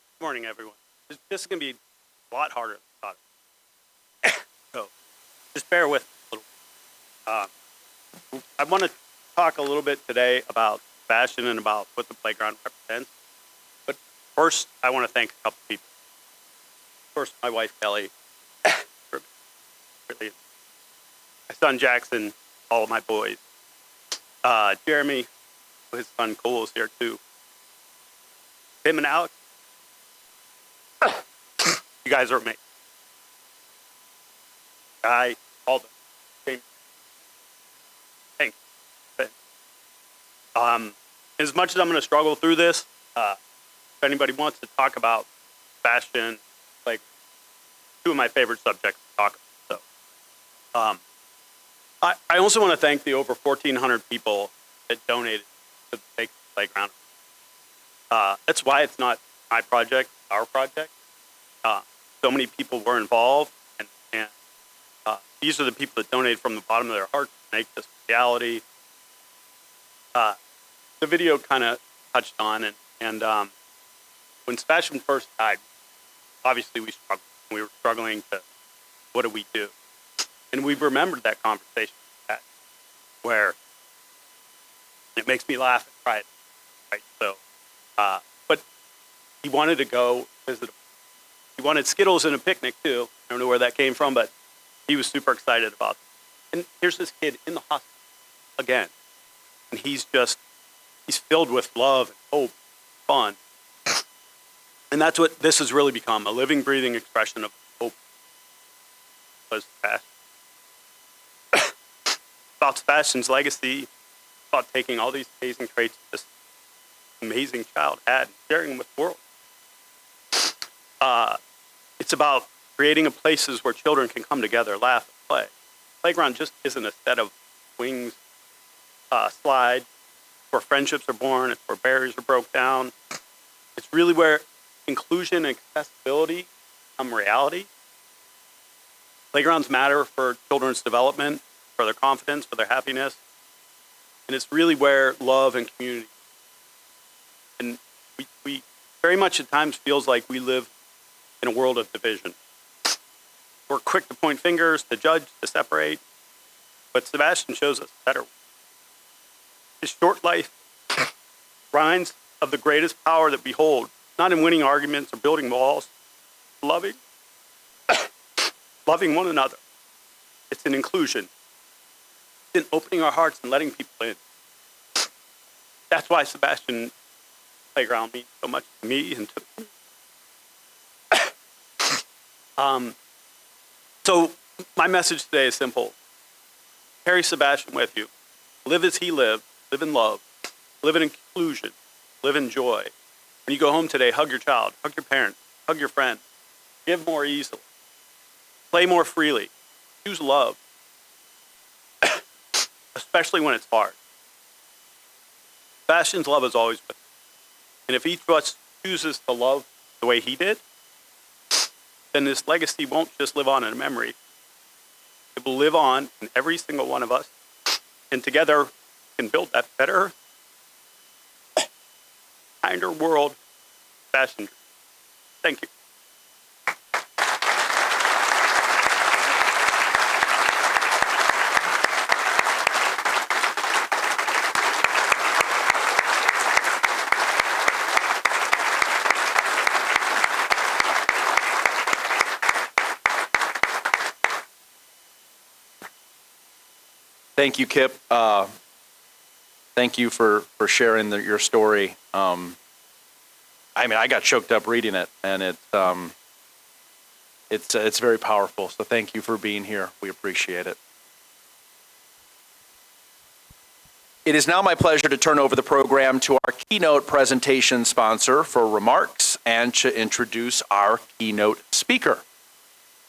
Good morning, everyone. This is going to be a lot harder than I thought. So just bear with me a little. I want to talk a little bit today about fashion and about what the playground represents. But first, I want to thank a couple people. First, my wife, Kelly. Really, my son, Jackson, all of my boys. Jeremy, his son, Cole, is here too. Tim and Alex, you guys are amazing. All the same. Thank you. As much as I'm going to struggle through this, if anybody wants to talk about fashion, like two of my favorite subjects to talk about. So, I also want to thank the over 1,400 people that donated to the Fake Playground. That's why it's not my project, our project. So many people were involved, and these are the people that donated from the bottom of their heart to make this reality. The video kind of touched on, and when Sebastian first died, obviously we struggled. We were struggling to, what do we do? And we've remembered that conversation where it makes me laugh and cry. Right? So, but he wanted to go visit. He wanted Skittles and a picnic too. I don't know where that came from, but he was super excited about it. And here's this kid in the hospital again, and he's filled with love and hope, fun. And that's what this has really become, a living, breathing expression of hope. About Sebastian's legacy, about taking all these amazing traits this amazing child had and sharing them with the world. It's about creating places where children can come together, laugh, and play. Playground just isn't a set of swings, slides, where friendships are born, it's where barriers are broke down. It's really where inclusion and accessibility become reality. Playgrounds matter for children's development, for their confidence, for their happiness. And it's really where love and community. And we very much at times feels like we live in a world of division. We're quick to point fingers, to judge, to separate. But Sebastian shows us a better way. His short life reminds of the greatest power that we hold, not in winning arguments or building walls, loving one another. It's an inclusion. It's in opening our hearts and letting people in. That's why Sebastian Playground means so much to me and to me. So my message today is simple. Carry Sebastian with you. Live as he lived. Live in love. Live in inclusion. Live in joy. When you go home today, hug your child. Hug your parent. Hug your friend. Give more easily. Play more freely. Choose love. Especially when it's hard. Sebastian's love is always with him. And if each of us chooses to love the way he did, then this legacy won't just live on in a memory. It will live on in every single one of us. And together, we can build that better, kinder world. Sebastian. Thank you. Thank you, Kip. Thank you for sharing your story. I mean, I got choked up reading it, and it's very powerful. So thank you for being here. We appreciate it. It is now my pleasure to turn over the program to our keynote presentation sponsor for remarks and to introduce our keynote speaker.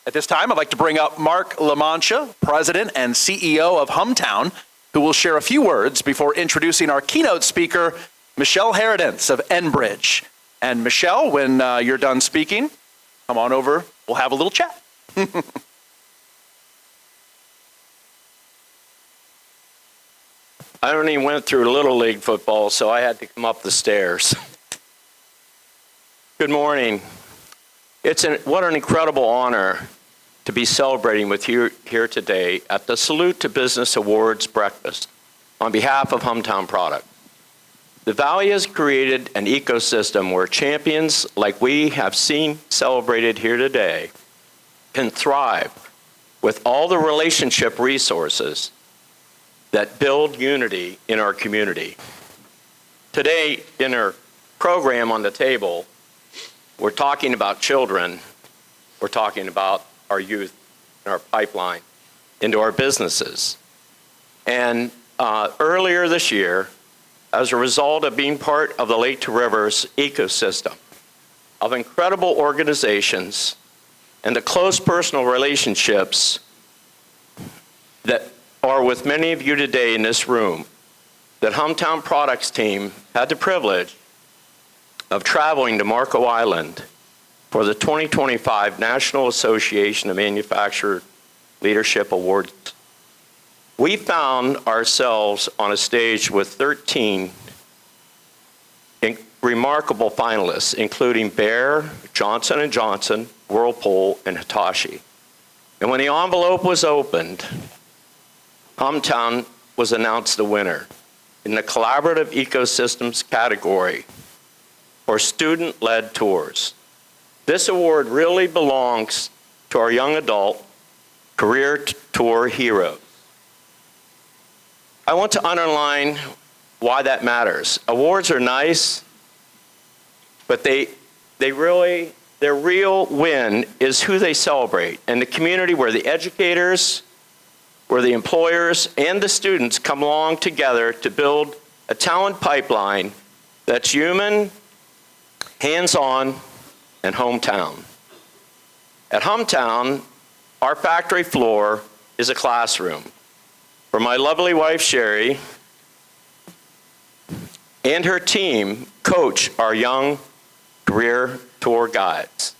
At this time, I'd like to bring up Mark LaMancha, President and CEO of Hometown, who will share a few words before introducing our keynote speaker, Michelle Herodance of Enbridge. And Michelle, when you're done speaking, come on over. We'll have a little chat. I only went through Little League football, so I had to come up the stairs. Good morning. What an incredible honor to be celebrating with you here today at the Salute to Business Awards breakfast on behalf of Hometown Product. The Valley has created an ecosystem where champions like we have seen celebrated here today can thrive with all the relationship resources that build unity in our community. Today, in our program on the table, we're talking about children, we're talking about our youth and our pipeline into our businesses. And earlier this year, as a result of being part of the Lake to Rivers ecosystem of incredible organizations and the close personal relationships that are with many of you today in this room, that Hometown Products team had the privilege of traveling to Marco Island for the 2025 National Association of Manufacturer Leadership Awards. We found ourselves on a stage with 13 remarkable finalists, including Bayer, Johnson & Johnson, Whirlpool, and Hitachi. And when the envelope was opened, Hometown was announced the winner in the Collaborative Ecosystems category for student-led tours. This award really belongs to our young adult career tour heroes. I want to underline why that matters. Awards are nice, but their real win is who they celebrate, and the community where the educators, where the employers, and the students come along together to build a talent pipeline that's human, hands-on, and hometown. At Hometown, our factory floor is a classroom where my lovely wife, Sherry, and her team coach our young career tour guides.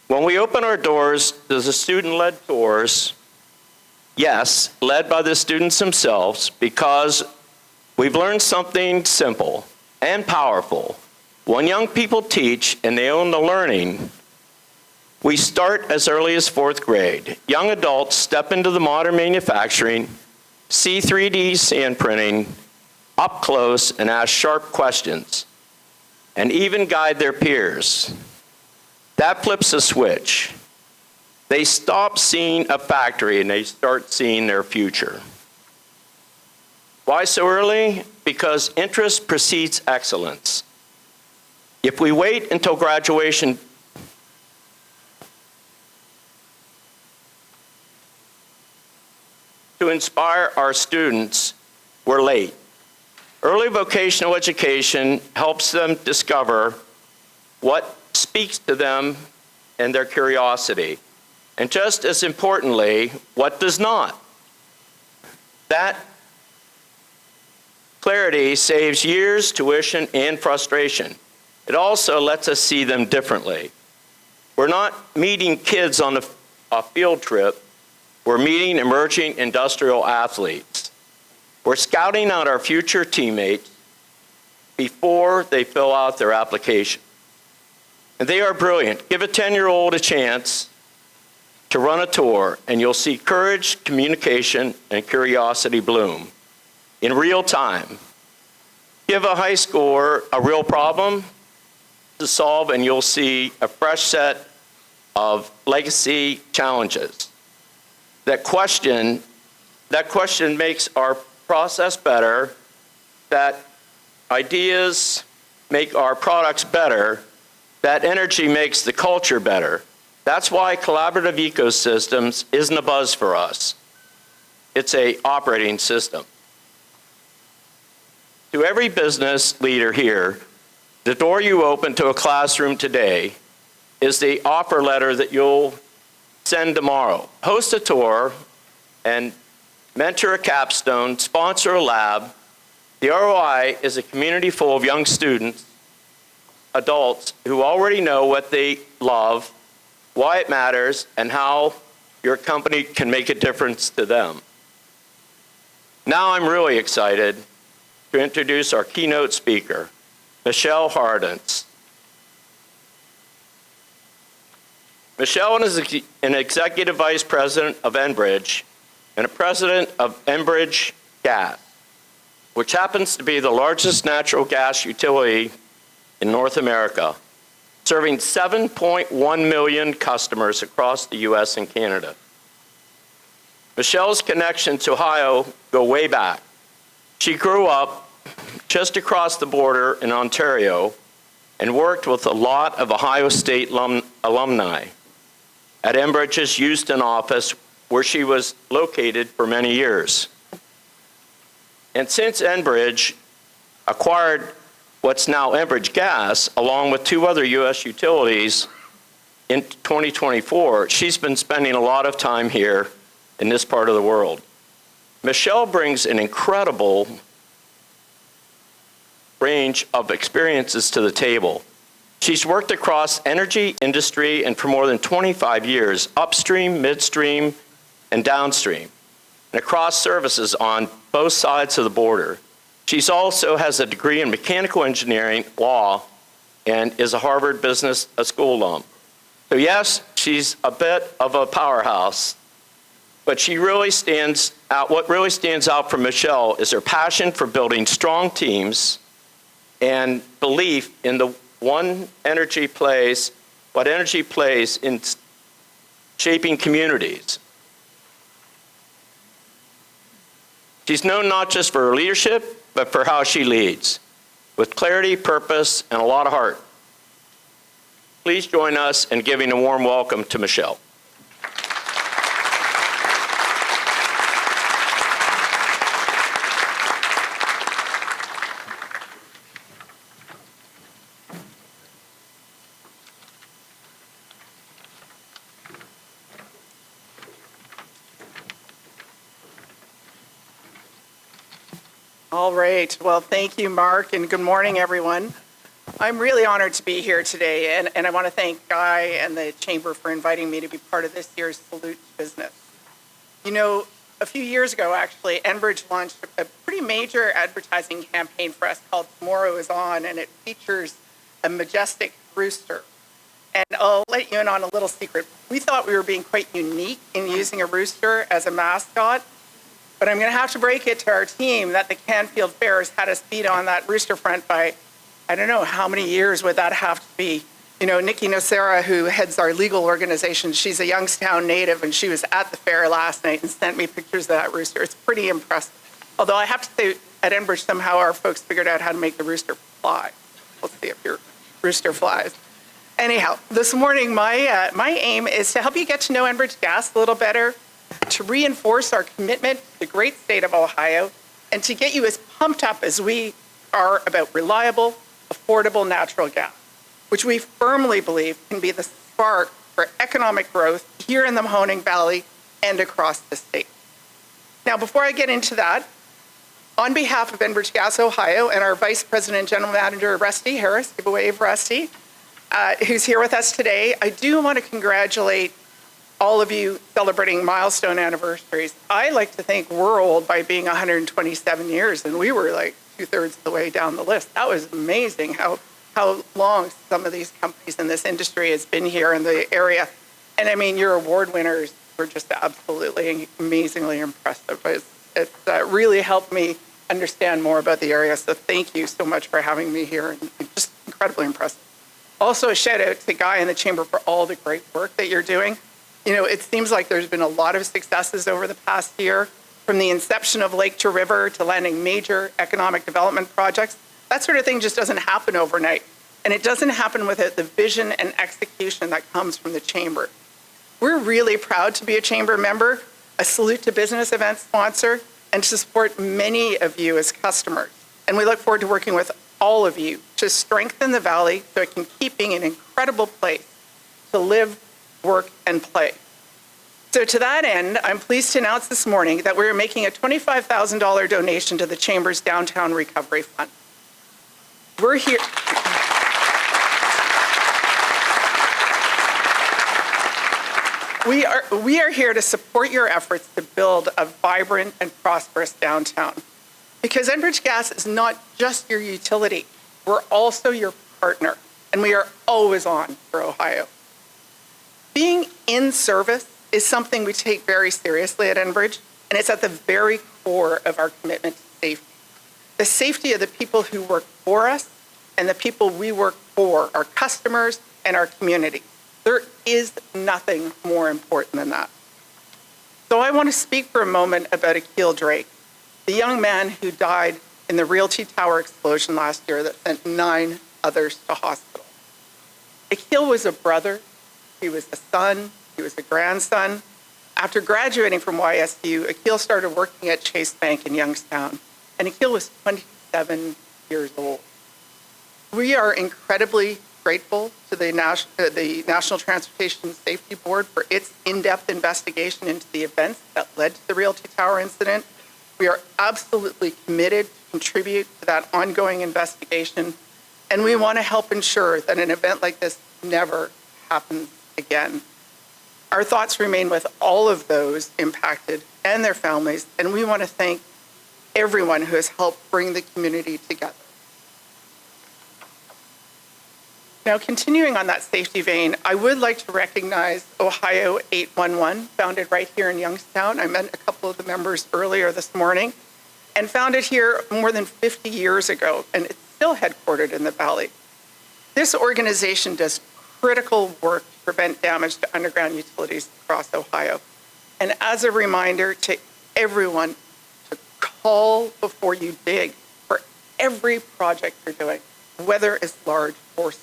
When we open our doors to the student-led tours, yes, led by the students themselves, because we've learned something simple and powerful. When young people teach and they own the learning, we start as early as 4th grade. Young adults step into the modern manufacturing, see 3D sand printing up close and ask sharp questions, and even guide their peers. That flips a switch. They stop seeing a factory and they start seeing their future. Why so early? Because interest precedes excellence. If we wait until graduation to inspire our students, we're late. Early vocational education helps them discover what speaks to them and their curiosity, and just as importantly, what does not. That clarity saves years, tuition, and frustration. It also lets us see them differently. We're not meeting kids on a field trip. We're meeting emerging industrial athletes. We're scouting out our future teammates before they fill out their application. And they are brilliant. Give a 10-year-old a chance to run a tour, and you'll see courage, communication, and curiosity bloom in real time. Give a high schooler a real problem to solve, and you'll see a fresh set of legacy challenges. That question makes our process better, that ideas make our products better, that energy makes the culture better. That's why collaborative ecosystems isn't a buzz for us. It's an operating system. To every business leader here, the door you open to a classroom today is the offer letter that you'll send tomorrow. Host a tour and mentor a capstone, sponsor a lab. The ROI is a community full of young students, adults who already know what they love, why it matters, and how your company can make a difference to them. Now I'm really excited to introduce our keynote speaker, Michelle Hardens. Michelle is an executive vice president of Enbridge and a president of Enbridge Gas, which happens to be the largest natural gas utility in North America, serving 7.1 million customers across the US and Canada. Michelle's connections to Ohio go way back. She grew up just across the border in Ontario and worked with a lot of Ohio State alumni at Enbridge's Houston office, where she was located for many years. And since Enbridge acquired what's now Enbridge Gas, along with 2 other U.S. utilities in 2024, she's been spending a lot of time here in this part of the world. Michelle brings an incredible range of experiences to the table. She's worked across energy industry and for more than 25 years, upstream, midstream, and downstream, and across services on both sides of the border. She's also has a degree in mechanical engineering, law, and is a Harvard Business School alum. So yes, she's a bit of a powerhouse, but she really stands out. What really stands out for Michelle is her passion for building strong teams and belief in the what energy plays in shaping communities. She's known not just for her leadership, but for how she leads, with clarity, purpose, and a lot of heart. Please join us in giving a warm welcome to Michelle. All right. Well, thank you, Mark, and good morning, everyone. I'm really honored to be here today, and I want to thank Guy and the Chamber for inviting me to be part of this year's Salute to Business. You know, a few years ago, actually, Enbridge launched a pretty major advertising campaign for us called Tomorrow is On, and it features a majestic rooster. And I'll let you in on a little secret. We thought we were being quite unique in using a rooster as a mascot, but I'm going to have to break it to our team that the Canfield Fair has had us beat on that rooster front by, I don't know, how many years would that have to be? You know, Nikki Nocera, who heads our legal organization, she's a Youngstown native, and she was at the fair last night and sent me pictures of that rooster. It's pretty impressive. Although I have to say, at Enbridge, somehow our folks figured out how to make the rooster fly. Let's see if your rooster flies. Anyhow, this morning, my aim is to help you get to know Enbridge Gas a little better, to reinforce our commitment to the great state of Ohio, and to get you as pumped up as we are about reliable, affordable natural gas, which we firmly believe can be the spark for economic growth here in the Mahoning Valley and across the state. Now, before I get into that, on behalf of Enbridge Gas Ohio and our Vice President and General Manager, Rusty Harris, give a wave, Rusty, who's here with us today, I do want to congratulate all of you celebrating milestone anniversaries. I like to think we're old by being 127 years, and we were like 2/3 of the way down the list. That was amazing how long some of these companies in this industry has been here in the area. And I mean, your award winners were just absolutely amazingly impressive. It's really helped me understand more about the area. So thank you so much for having me here, and just incredibly impressive. Also, a shout out to Guy and the Chamber for all the great work that you're doing. You know, it seems like there's been a lot of successes over the past year, from the inception of Lake to River to landing major economic development projects. That sort of thing just doesn't happen overnight. And it doesn't happen without the vision and execution that comes from the Chamber. We're really proud to be a Chamber member, a Salute to Business event sponsor, and to support many of you as customers. And we look forward to working with all of you to strengthen the Valley so it can keep being an incredible place to live, work, and play. So to that end, I'm pleased to announce this morning that we're making a $25,000 donation to the Chamber's Downtown Recovery Fund. We're here. We are here to support your efforts to build a vibrant and prosperous downtown. Because Enbridge Gas is not just your utility, we're also your partner, and we are always on for Ohio. Being in service is something we take very seriously at Enbridge, and it's at the very core of our commitment to safety. The safety of the people who work for us and the people we work for, our customers and our community. There is nothing more important than that. So I want to speak for a moment about Akil Drake, the young man who died in the Realty Tower explosion last year that sent 9 others to hospital. Akil was a brother, he was a son, he was a grandson. After graduating from YSU, Akil started working at Chase Bank in Youngstown, and Akil was 27 years old. We are incredibly grateful to the National Transportation Safety Board for its in-depth investigation into the events that led to the Realty Tower incident. We are absolutely committed to contribute to that ongoing investigation, and we want to help ensure that an event like this never happens again. Our thoughts remain with all of those impacted and their families, and we want to thank everyone who has helped bring the community together. Now, continuing on that safety vein, I would like to recognize Ohio 811, founded right here in Youngstown. I met a couple of the members earlier this morning, and founded here more than 50 years ago, and it's still headquartered in the Valley. This organization does critical work to prevent damage to underground utilities across Ohio. And as a reminder to everyone to call before you dig for every project you're doing, whether it's large or small.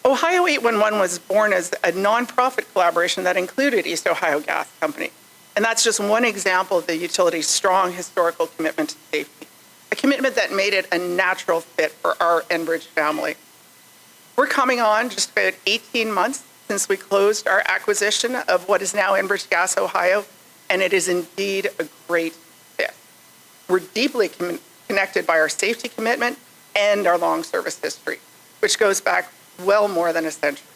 Ohio 811 was born as a nonprofit collaboration that included East Ohio Gas Company. And that's just one example of the utility's strong historical commitment to safety, a commitment that made it a natural fit for our Enbridge family. We're coming on just about 18 months since we closed our acquisition of what is now Enbridge Gas Ohio, and it is indeed a great fit. We're deeply connected by our safety commitment and our long service history, which goes back well more than a century.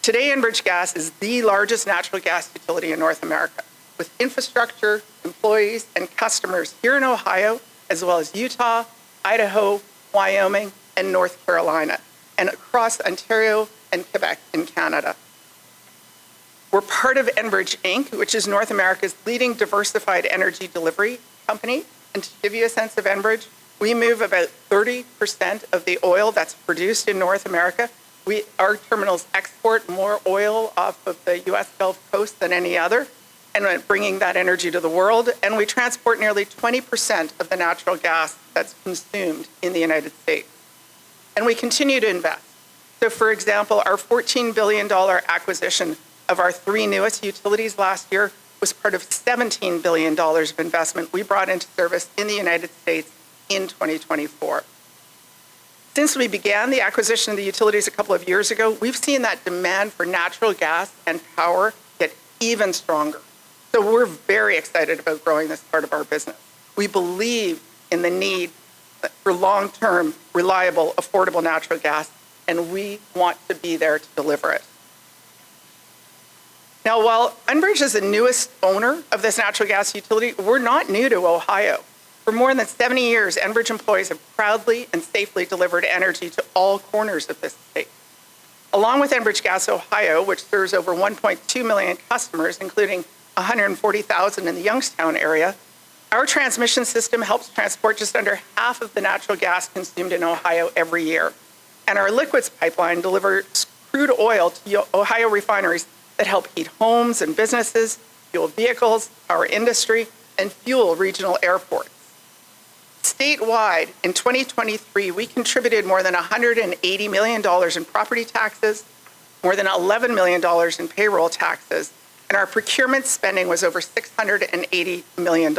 Today, Enbridge Gas is the largest natural gas utility in North America, with infrastructure, employees, and customers here in Ohio, as well as Utah, Idaho, Wyoming, and North Carolina, and across Ontario and Quebec in Canada. We're part of Enbridge Inc., which is North America's leading diversified energy delivery company. And to give you a sense of Enbridge, we move about 30% of the oil that's produced in North America. Our terminals export more oil off of the U.S. Gulf Coast than any other, and we're bringing that energy to the world. And we transport nearly 20% of the natural gas that's consumed in the United States. And we continue to invest. So, for example, our $14 billion acquisition of our 3 newest utilities last year was part of $17 billion of investment we brought into service in the United States in 2024. Since we began the acquisition of the utilities a couple of years ago, we've seen that demand for natural gas and power get even stronger. So we're very excited about growing this part of our business. We believe in the need for long-term, reliable, affordable natural gas, and we want to be there to deliver it. Now, while Enbridge is the newest owner of this natural gas utility, we're not new to Ohio. For more than 70 years, Enbridge employees have proudly and safely delivered energy to all corners of this state. Along with Enbridge Gas Ohio, which serves over 1.2 million customers, including 140,000 in the Youngstown area, our transmission system helps transport just under half of the natural gas consumed in Ohio every year. And our liquids pipeline delivers crude oil to Ohio refineries that help heat homes and businesses, fuel vehicles, power industry, and fuel regional airports. Statewide, in 2023, we contributed more than $180 million in property taxes, more than $11 million in payroll taxes, and our procurement spending was over $680 million.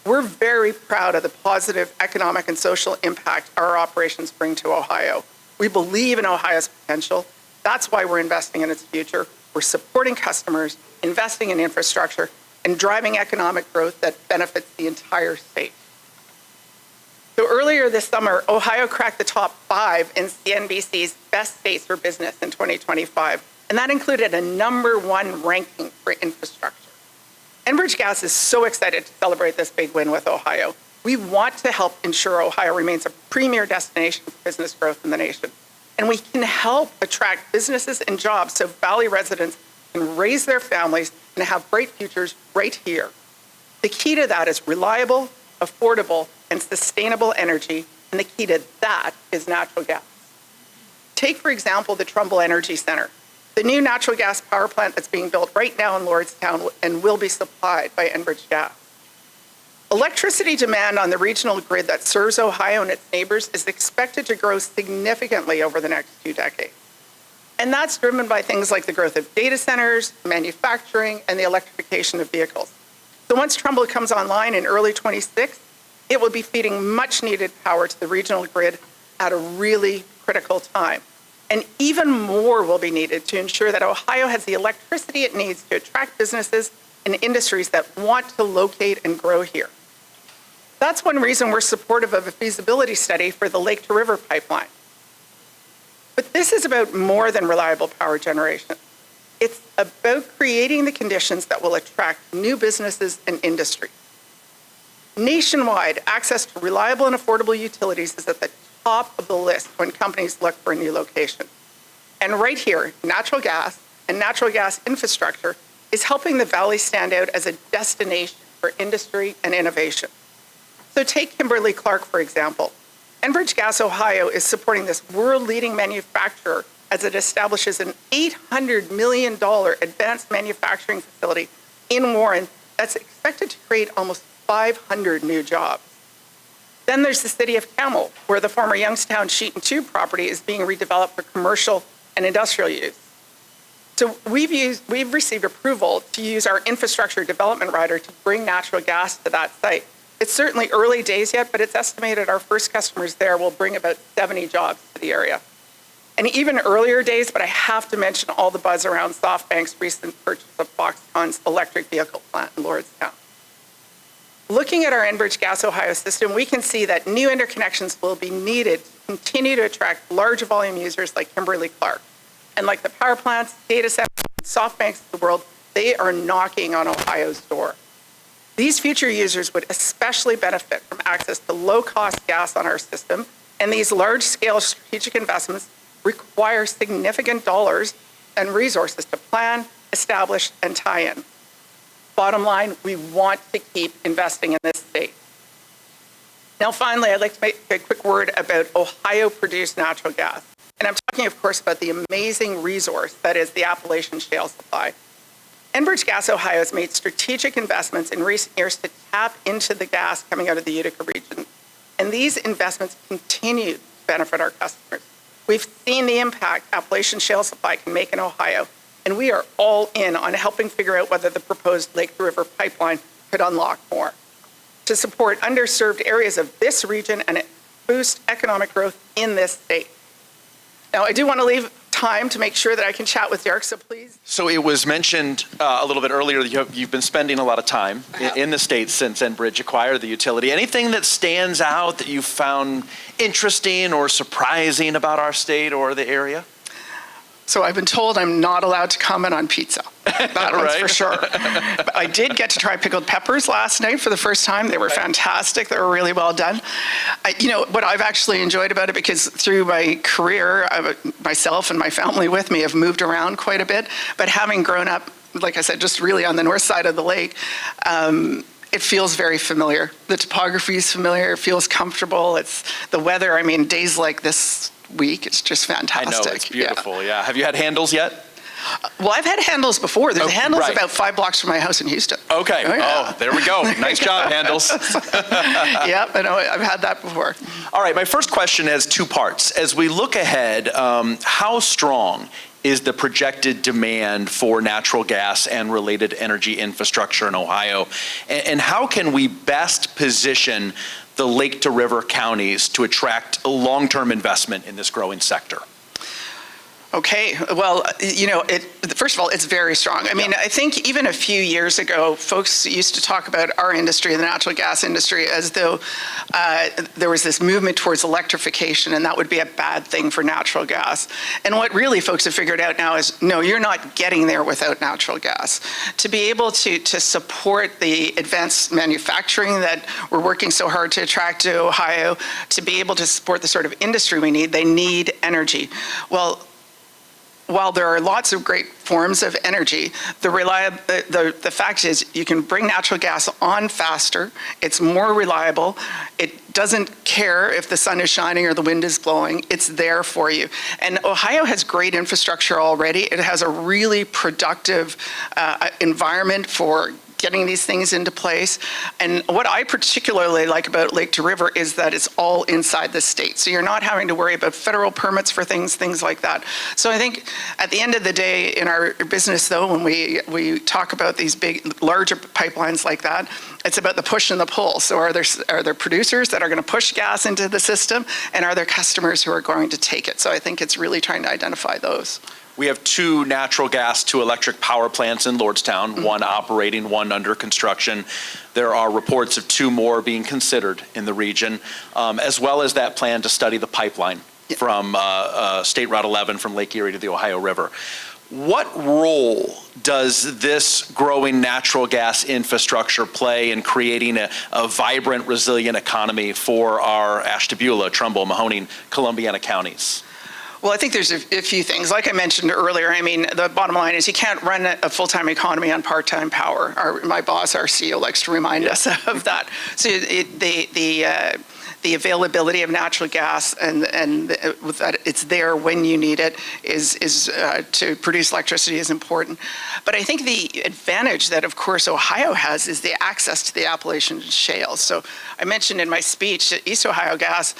We're very proud of the positive economic and social impact our operations bring to Ohio. We believe in Ohio's potential. That's why we're investing in its future. We're supporting customers, investing in infrastructure, and driving economic growth that benefits the entire state. So earlier this summer, Ohio cracked the top 5 in CNBC's Best States for Business in 2025, and that included a #1 ranking for infrastructure. Enbridge Gas is so excited to celebrate this big win with Ohio. We want to help ensure Ohio remains a premier destination for business growth in the nation. And we can help attract businesses and jobs so Valley residents can raise their families and have bright futures right here. The key to that is reliable, affordable, and sustainable energy, and the key to that is natural gas. Take, for example, the Trumbull Energy Center, the new natural gas power plant that's being built right now in Lordstown and will be supplied by Enbridge Gas. Electricity demand on the regional grid that serves Ohio and its neighbors is expected to grow significantly over the next 2 decades. And that's driven by things like the growth of data centers, manufacturing, and the electrification of vehicles. So once Trumbull comes online in early 26, it will be feeding much needed power to the regional grid at a really critical time. And even more will be needed to ensure that Ohio has the electricity it needs to attract businesses and industries that want to locate and grow here. That's one reason we're supportive of a feasibility study for the Lake to River pipeline. But this is about more than reliable power generation. It's about creating the conditions that will attract new businesses and industry. Nationwide, access to reliable and affordable utilities is at the top of the list when companies look for a new location. And right here, natural gas and natural gas infrastructure is helping the Valley stand out as a destination for industry and innovation. So take Kimberly-Clark, for example. Enbridge Gas Ohio is supporting this world-leading manufacturer as it establishes an $800 million advanced manufacturing facility in Warren that's expected to create almost 500 new jobs. Then there's the city of Camel, where the former Youngstown Sheet and Tube property is being redeveloped for commercial and industrial use. So we've received approval to use our infrastructure development rider to bring natural gas to that site. It's certainly early days yet, but it's estimated our first customers there will bring about 70 jobs to the area. And even earlier days, but I have to mention all the buzz around SoftBank's recent purchase of Foxconn's electric vehicle plant in Lordstown. Looking at our Enbridge Gas Ohio system, we can see that new interconnections will be needed to continue to attract large volume users like Kimberly-Clark. And like the power plants, data centers, and SoftBanks of the world, they are knocking on Ohio's door. These future users would especially benefit from access to low-cost gas on our system, and these large-scale strategic investments require significant dollars and resources to plan, establish, and tie in. Bottom line, we want to keep investing in this state. Now, finally, I'd like to make a quick word about Ohio-produced natural gas. And I'm talking, of course, about the amazing resource that is the Appalachian shale supply. Enbridge Gas Ohio has made strategic investments in recent years to tap into the gas coming out of the Utica region. And these investments continue to benefit our customers. We've seen the impact Appalachian shale supply can make in Ohio, and we are all in on helping figure out whether the proposed Lake to River pipeline could unlock more to support underserved areas of this region and boost economic growth in this state. Now, I do want to leave time to make sure that I can chat with Derek, so please. So it was mentioned a little bit earlier that you've been spending a lot of time in the state since Enbridge acquired the utility. Anything that stands out that you found interesting or surprising about our state or the area? So I've been told I'm not allowed to comment on pizza. That one's for sure. But I did get to try pickled peppers last night for the first time. They were fantastic. They were really well done. What I've actually enjoyed about it, because through my career, myself and my family with me have moved around quite a bit. But having grown up, like I said, just really on the north side of the lake, it feels very familiar. The topography is familiar. It feels comfortable. It's the weather. I mean, days like this week, it's just fantastic. I know, it's beautiful, yeah. Have you had handles yet? Well, I've had handles before. There's handles about 5 blocks from my house in Houston. Okay. Oh, there we go. Nice job, handles. Yep, I know. I've had that before. All right, my first question has 2 parts. As we look ahead, how strong is the projected demand for natural gas and related energy infrastructure in Ohio? And how can we best position the Lake to River counties to attract long-term investment in this growing sector? Okay, well, first of all, it's very strong. I mean, I think even a few years ago, folks used to talk about our industry, the natural gas industry, as though there was this movement towards electrification, and that would be a bad thing for natural gas. And what really folks have figured out now is, no, you're not getting there without natural gas. To be able to support the advanced manufacturing that we're working so hard to attract to Ohio, to be able to support the sort of industry we need, they need energy. Well, while there are lots of great forms of energy, the fact is you can bring natural gas on faster, it's more reliable, it doesn't care if the sun is shining or the wind is blowing, it's there for you. And Ohio has great infrastructure already. It has a really productive environment for getting these things into place. And what I particularly like about Lake to River is that it's all inside the state. So you're not having to worry about federal permits for things like that. So I think at the end of the day in our business though, when we talk about these big, larger pipelines like that, it's about the push and the pull. So are there producers that are going to push gas into the system, and are there customers who are going to take it? So I think it's really trying to identify those. We have 2 natural gas to electric power plants in Lordstown, one operating, one under construction. There are reports of 2 more being considered in the region, as well as that plan to study the pipeline from State Route 11 from Lake Erie to the Ohio River. What role does this growing natural gas infrastructure play in creating a vibrant, resilient economy for our Ashtabula, Trumbull, Mahoning, Columbiana counties? Well, I think there's a few things. Like I mentioned earlier, I mean, the bottom line is you can't run a full-time economy on part-time power. My boss, our CEO, likes to remind us of that. So the availability of natural gas and that it's there when you need it is to produce electricity is important. But I think the advantage that, of course, Ohio has is the access to the Appalachian shale. So I mentioned in my speech that East Ohio Gas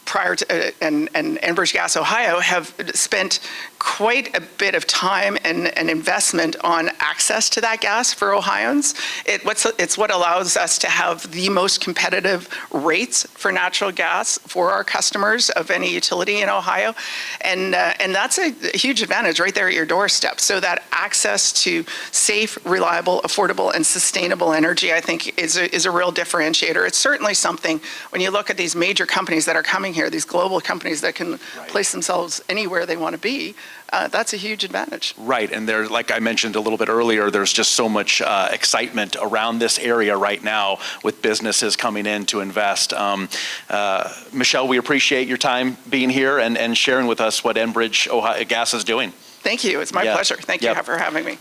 prior to and Enbridge Gas Ohio have spent quite a bit of time and investment on access to that gas for Ohioans. It's what allows us to have the most competitive rates for natural gas for our customers of any utility in Ohio, and that's a huge advantage right there at your doorstep. So that access to safe, reliable, affordable, and sustainable energy, I think, is a real differentiator. It's certainly something when you look at these major companies that are coming here, these global companies that can place themselves anywhere they want to be. That's a huge advantage. Right, and there's, like I mentioned a little bit earlier, there's just so much excitement around this area right now with businesses coming in to invest. Michelle, we appreciate your time being here and sharing with us what Enbridge Ohio Gas is doing. Thank you. It's my pleasure. Thank you for having me.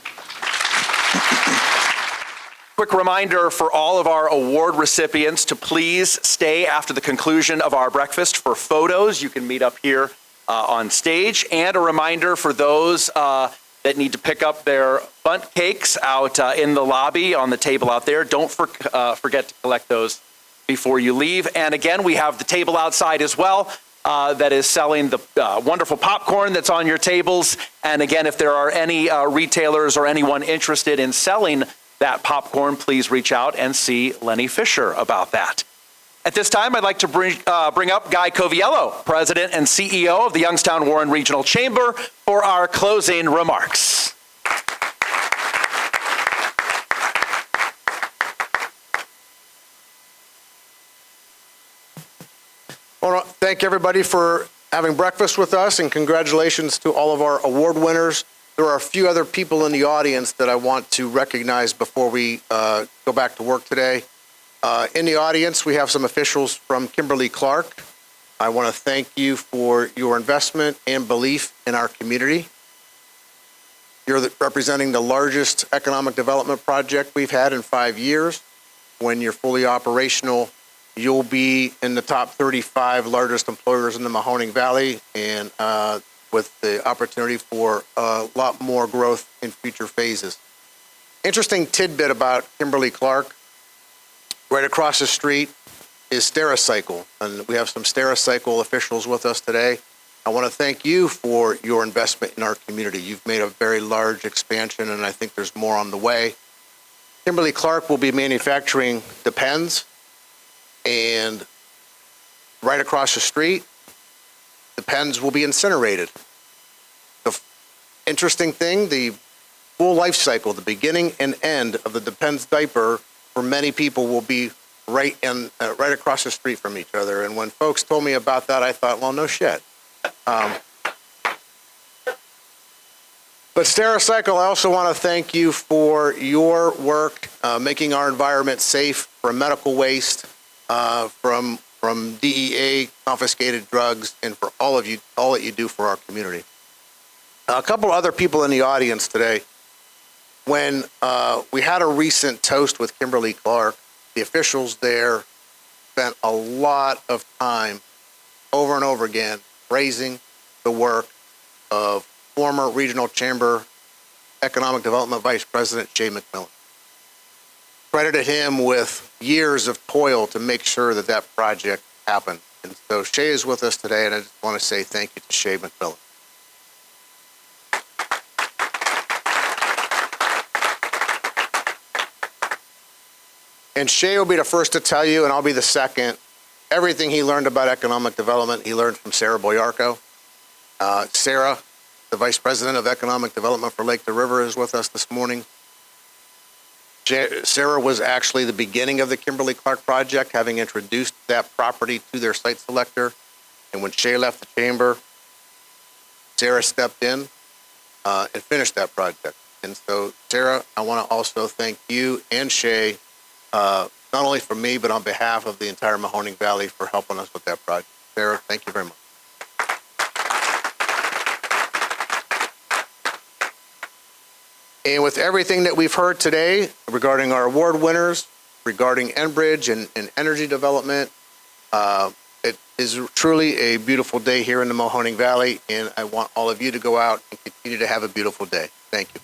Quick reminder for all of our award recipients to please stay after the conclusion of our breakfast for photos. You can meet up here on stage. And a reminder for those that need to pick up their bundt cakes out in the lobby on the table out there. Don't forget to collect those before you leave. And again, we have the table outside as well that is selling the wonderful popcorn that's on your tables. And again, if there are any retailers or anyone interested in selling that popcorn, please reach out and see Lenny Fisher about that. At this time, I'd like to bring up Guy Coviello, President and CEO of the Youngstown Warren Regional Chamber, for our closing remarks. I want to thank everybody for having breakfast with us, and congratulations to all of our award winners. There are a few other people in the audience that I want to recognize before we go back to work today. In the audience, we have some officials from Kimberly-Clark. I want to thank you for your investment and belief in our community. You're representing the largest economic development project we've had in 5 years. When you're fully operational, you'll be in the top 35 largest employers in the Mahoning Valley, and with the opportunity for a lot more growth in future phases. Interesting tidbit about Kimberly-Clark. Right across the street is Stericycle, and we have some Stericycle officials with us today. I want to thank you for your investment in our community. You've made a very large expansion, and I think there's more on the way. Kimberly-Clark will be manufacturing the pens, and right across the street, the pens will be incinerated. The interesting thing, the full life cycle, the beginning and end of the Depends diaper for many people will be right across the street from each other. And when folks told me about that, I thought, well, no shit. But Stericycle, I also want to thank you for your work making our environment safe from medical waste, from DEA confiscated drugs, and for all that you do for our community. A couple other people in the audience today. When we had a recent toast with Kimberly-Clark, the officials there spent a lot of time over and over again praising the work of former Regional Chamber Economic Development Vice President Jay McMillan. credited him with years of toil to make sure that that project happened. And so Shay is with us today, and I just want to say thank you to Shay McMillan. And Shay will be the first to tell you, and I'll be the second, everything he learned about economic development, he learned from Sarah Boyarko. Sarah, the Vice President of Economic Development for Lake the River, is with us this morning. Sarah was actually the beginning of the Kimberly-Clark project, having introduced that property to their site selector. And when Shay left the chamber, Sarah stepped in and finished that project. And so, Sarah, I want to also thank you and Shay, not only for me, but on behalf of the entire Mahoning Valley, for helping us with that project. Sarah, thank you very much. And with everything that we've heard today regarding our award winners, regarding Enbridge and energy development, it is truly a beautiful day here in the Mahoning Valley, and I want all of you to go out and continue to have a beautiful day. Thank you.